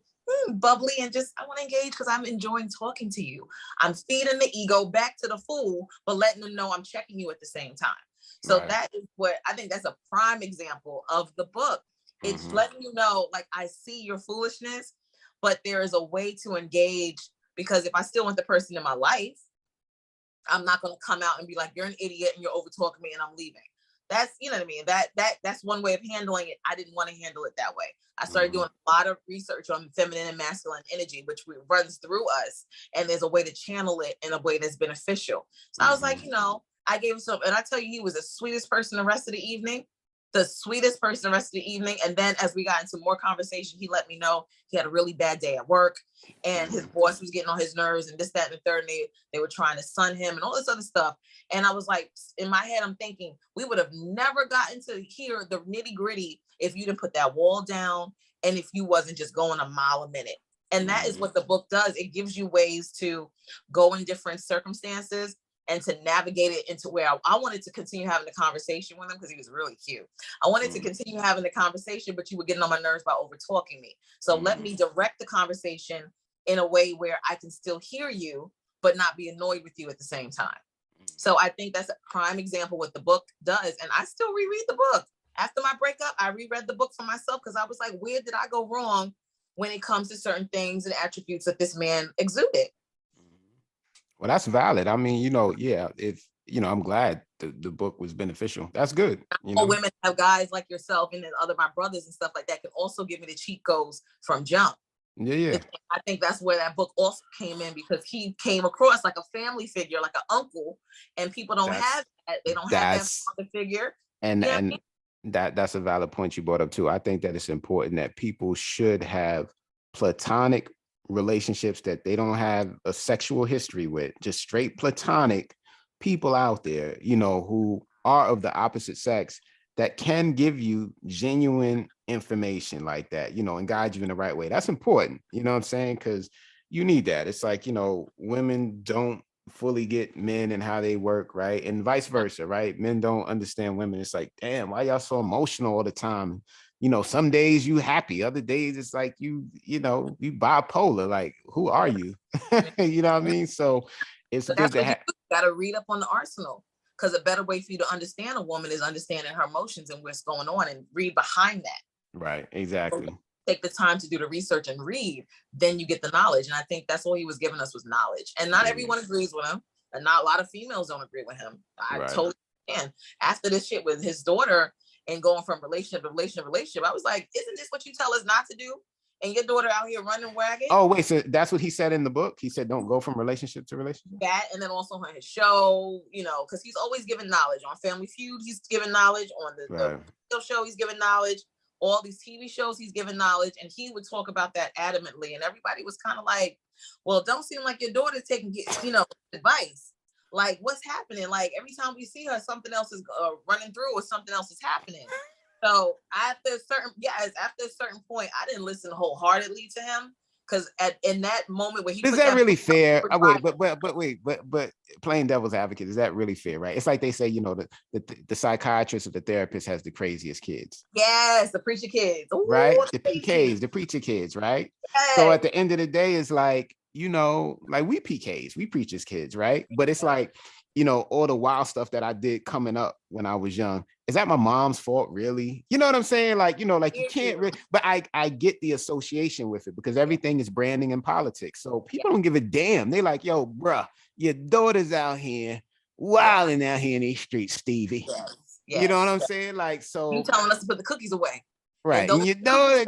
bubbly, and just, I want to engage because I'm enjoying talking to you. I'm feeding the ego back to the fool, but letting them know I'm checking you at the same time. So that is what I think that's a prime example of the book. It's letting you know, like, I see your foolishness, but there is a way to engage, because if I still want the person in my life, I'm not going to come out and be like, you're an idiot and you're over talking me and I'm leaving. That's, you know what I mean? That's one way of handling it. I didn't want to handle it that way. I started doing a lot of research on feminine and masculine energy, which runs through us. And there's a way to channel it in a way that's beneficial. So I was like, you know, I gave him some, and I tell you, he was the sweetest person the rest of the evening. And then as we got into more conversation, he let me know he had a really bad day at work and his boss was getting on his nerves and this, that, and the third. And they were trying to sun him and all this other stuff. And I was like, in my head, I'm thinking we would have never gotten to hear the nitty gritty if you didn't put that wall down and if you wasn't just going a mile a minute. And that is what the book does. It gives you ways to go in different circumstances and to navigate it into where I wanted to continue having the conversation with him because he was really cute. I wanted to continue having the conversation, but you were getting on my nerves by over talking me. So let me direct the conversation in a way where I can still hear you, but not be annoyed with you at the same time. So I think that's a prime example what the book does. And I still reread the book. After my breakup, I reread the book for myself because I was like, where did I go wrong when it comes to certain things and attributes that this man exuded? Well, that's valid. I mean, you know, yeah, if, you know, I'm glad the book was beneficial. That's good. You know? Women have guys like yourself and then my brothers and stuff like that can also give me the cheat codes from jump. Yeah. I think that's where that book also came in because he came across like a family figure, like an uncle, and people don't have that. They don't have that father figure. And that's a valid point you brought up too. I think that it's important that people should have platonic relationships that they don't have a sexual history with, just straight platonic people out there, you know, who are of the opposite sex that can give you genuine information like that, you know, and guide you in the right way. That's important. You know what I'm saying? Because you need that. It's like, you know, women don't fully get men and how they work, right? And vice versa, right? Men don't understand women. It's like, damn, why y'all so emotional all the time? You know, some days you happy, other days it's like you know, you bipolar. Like, who are you? You know what I mean? So it's good to have. You got to read up on the arsenal, because a better way for you to understand a woman is understanding her emotions and what's going on, and read behind that. Right, exactly. So take the time to do the research and read, then you get the knowledge. And I think that's all he was giving us was knowledge. And not everyone agrees with him, and not a lot of females don't agree with him. I totally understand. After this shit with his daughter and going from relationship to relationship, I was like, isn't this what you tell us not to do? And your daughter out here running wagon? Oh, wait, so that's what he said in the book? He said, don't go from relationship to relationship? That, and then also on his show, you know, because he's always giving knowledge. On Family Feud, he's giving knowledge. On the show, he's giving knowledge. All these TV shows, he's giving knowledge. And he would talk about that adamantly. And everybody was kind of like, well, it don't seem like your daughter's taking, you know, advice. Like, what's happening? Like, every time we see her, something else is running through or something else is happening. So after a certain point, I didn't listen wholeheartedly to him Because in that moment when he is put that really book fair? out, But playing devil's advocate, is that really fair? Right? It's like they say, you know, the psychiatrist or the therapist has the craziest kids. yes, the preacher kids, ooh, Right? The PKs, the preacher kids, right? yes. So at the end of the day, it's like, you know, like we PKs, we preachers kids, right? But it's like, you know, all the wild stuff that I did coming up when I was young, is that my mom's fault, really? You know what I'm saying? Like, you know, like you can't really, but I get the association with it because everything is branding and politics. So people don't give a damn. They like, yo, bruh, your daughter's out here wilding out here in these streets, Stevie. Yes. You know what I'm saying? Like, so you telling us to put the cookies away. right. And your daughter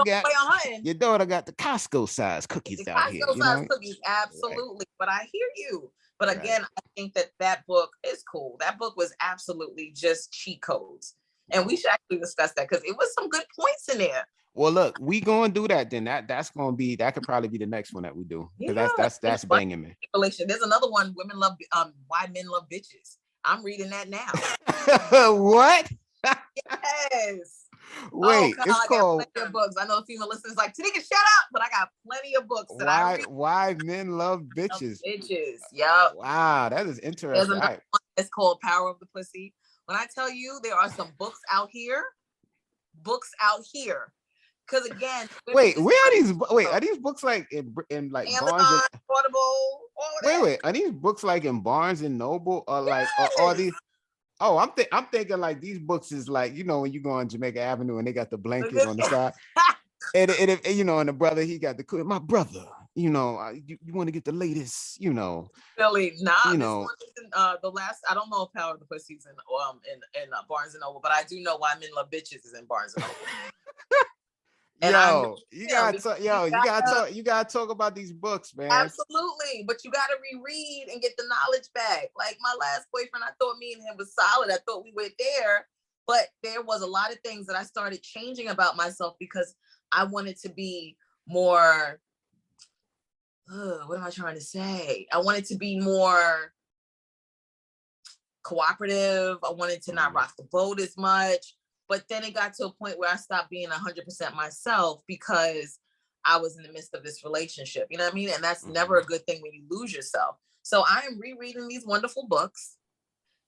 got the Costco size cookies out here. You know? Cookies, absolutely. Right. But I hear you. But again, right. I think that book is cool. That book was absolutely just cheat codes. And we should actually discuss that because it was some good points in there. Well, look, we gonna do that then. That could probably be the next one that we do. Yeah, that's banging me. There's another one, Women Love Why Men Love Bitches. I'm reading that now. What? Yes. Wait, it's I called. got plenty of books. I know the female listeners like, Tinika, shut up, but I got plenty of books that I read. Why Men Love Bitches? Bitches, yep. Wow, that is interesting. There's another one that's called Power of the Pussy. When I tell you there are some books out here. Because again, wait, where are these? Wait, are these books like in like Amazon, Barnes and Audible? Wait, are these books like in Barnes and Noble or like or these? Oh, I'm thinking like these books is like, you know, when you go on Jamaica Avenue and they got the blanket on the side, and you know, and the brother he got my brother, you know, you want to get the latest, you know. Really, nah. You know, the last I don't know if Power of the Pussy's in Barnes and Noble, but I do know Why Men Love Bitches is in Barnes and Noble. And you gotta talk about these books, man. Absolutely, but you gotta reread and get the knowledge back. Like my last boyfriend, I thought me and him was solid. I thought we went there, but there was a lot of things that I started changing about myself because I wanted to be more. What am I trying to say? I wanted to be more cooperative. I wanted to not rock the boat as much. But then it got to a point where I stopped being 100% myself because I was in the midst of this relationship. You know what I mean? And that's never a good thing when you lose yourself. So I am rereading these wonderful books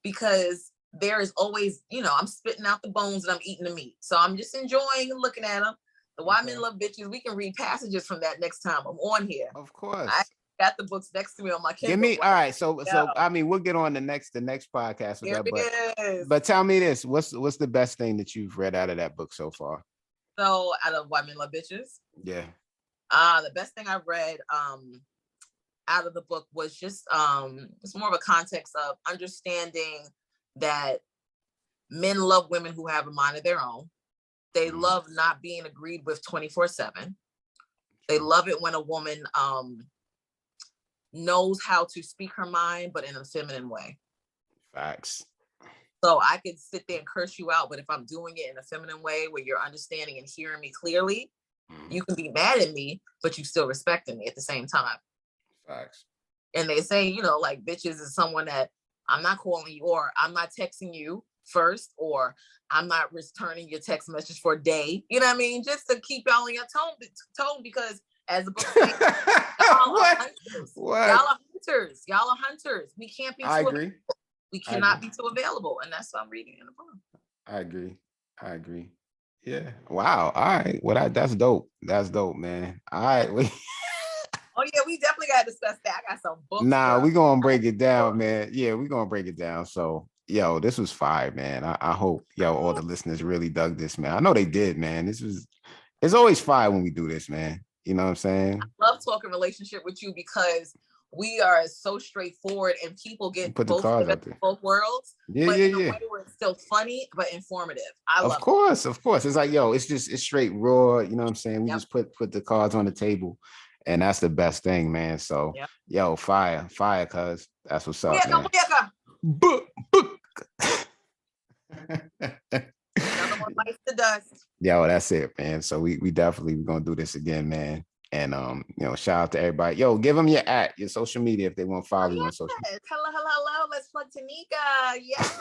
because there is always, you know, I'm spitting out the bones and I'm eating the meat. So I'm just enjoying looking at them. The Why Men Love Bitches, we can read passages from that next time I'm on here. Of course. I got the books next to me on my Kindle. Give me, all right. So I mean, we'll get on the next podcast with that. But tell me this: what's the best thing that you've read out of that book so far? So out of Why Men Love Bitches, yeah. The best thing I read out of the book was just it's more of a context of understanding that men love women who have a mind of their own. They love not being agreed with 24/7. They love it when a woman knows how to speak her mind, but in a feminine way. Facts. So I could sit there and curse you out, but if I'm doing it in a feminine way where you're understanding and hearing me clearly, you can be mad at me, but you still respecting me at the same time. Facts. And they say, you know, like bitches is someone that I'm not calling you, or I'm not texting you first, or I'm not returning your text message for a day. You know what I mean? Just to keep y'all in your tone, because as the book says, y'all are hunters. Y'all are hunters. We can't be. I agree. We cannot be too available, and that's what I'm reading in the book. I agree. Yeah. Wow. All right. Well, that's dope. That's dope, man. All right. Oh yeah, we definitely gotta discuss that. I got some books. Nah, we're gonna break it down, man. Yeah, we're gonna break it down. So, yo, this was fire, man. I hope all the listeners really dug this, man. I know they did, man. It's always fire when we do this, man. You know what I'm saying? I love talking relationship with you because we are so straightforward and people get both worlds. Yeah, but in a yeah. way where it's still funny but informative. Of course. It's like, yo, it's straight raw. You know what I'm saying? We just put the cards on the table, and that's the best thing, man. So, yo, fire, cuz that's what's up, man. Book. Another one bites the dust. Yo, that's it, man. So we definitely gonna do this again, man. And shout out to everybody. Yo, give them your social media if they want to follow you on social media. Hello. Let's plug Tinika. Yes.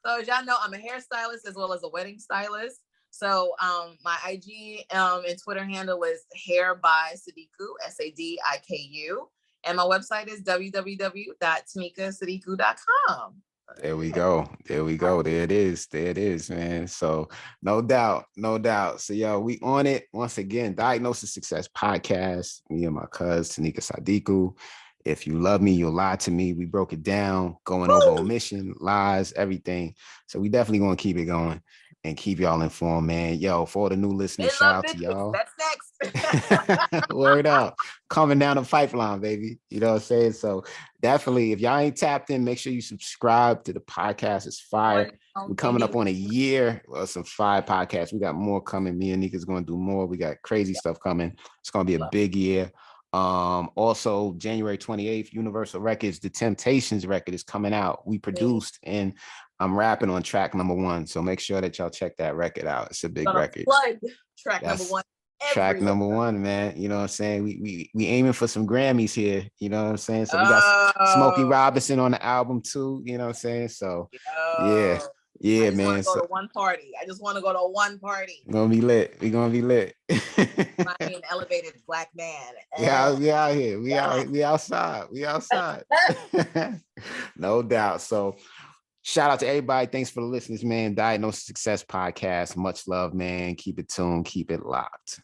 So as y'all know, I'm a hairstylist as well as a wedding stylist. So my IG and Twitter handle is hair by Sadiku, Sadiku. And my website is www.tinikasadiku.com. There we go. There we go. There it is. There it is, man. So no doubt. No doubt. So yo, we on it once again. Diagnosis Success Podcast. Me and my cousin Tinika Sadiku. If you love me, you'll lie to me. We broke it down, going over omission, lies, everything. So we definitely gonna keep it going and keep y'all informed, man. Yo, for all the new listeners, shout out to y'all. That's next. Word up. Coming down the pipeline, baby. You know what I'm saying? So definitely, if y'all ain't tapped in, make sure you subscribe to the podcast. It's fire. We're coming up on a year of some fire podcasts. We got more coming. Me and Nika's going to do more. We got crazy stuff coming. It's going to be a big year. Also January 28th, Universal Records, The Temptations record is coming out. We produced and I'm rapping on track number 1. So make sure that y'all check that record out. It's a big record. Track number 1. Track number 1, man. You know what I'm saying? We aiming for some Grammys here. You know what I'm saying? So we got Smokey Robinson on the album too. You know what I'm saying? So yeah, man. So I just want to go to one party. We're gonna be lit. We're gonna be lit. I mean, elevated black man. Yeah, we out here. We outside. We outside. No doubt. So shout out to everybody. Thanks for the listeners, man. Diagnosis Success Podcast. Much love, man. Keep it tuned. Keep it locked.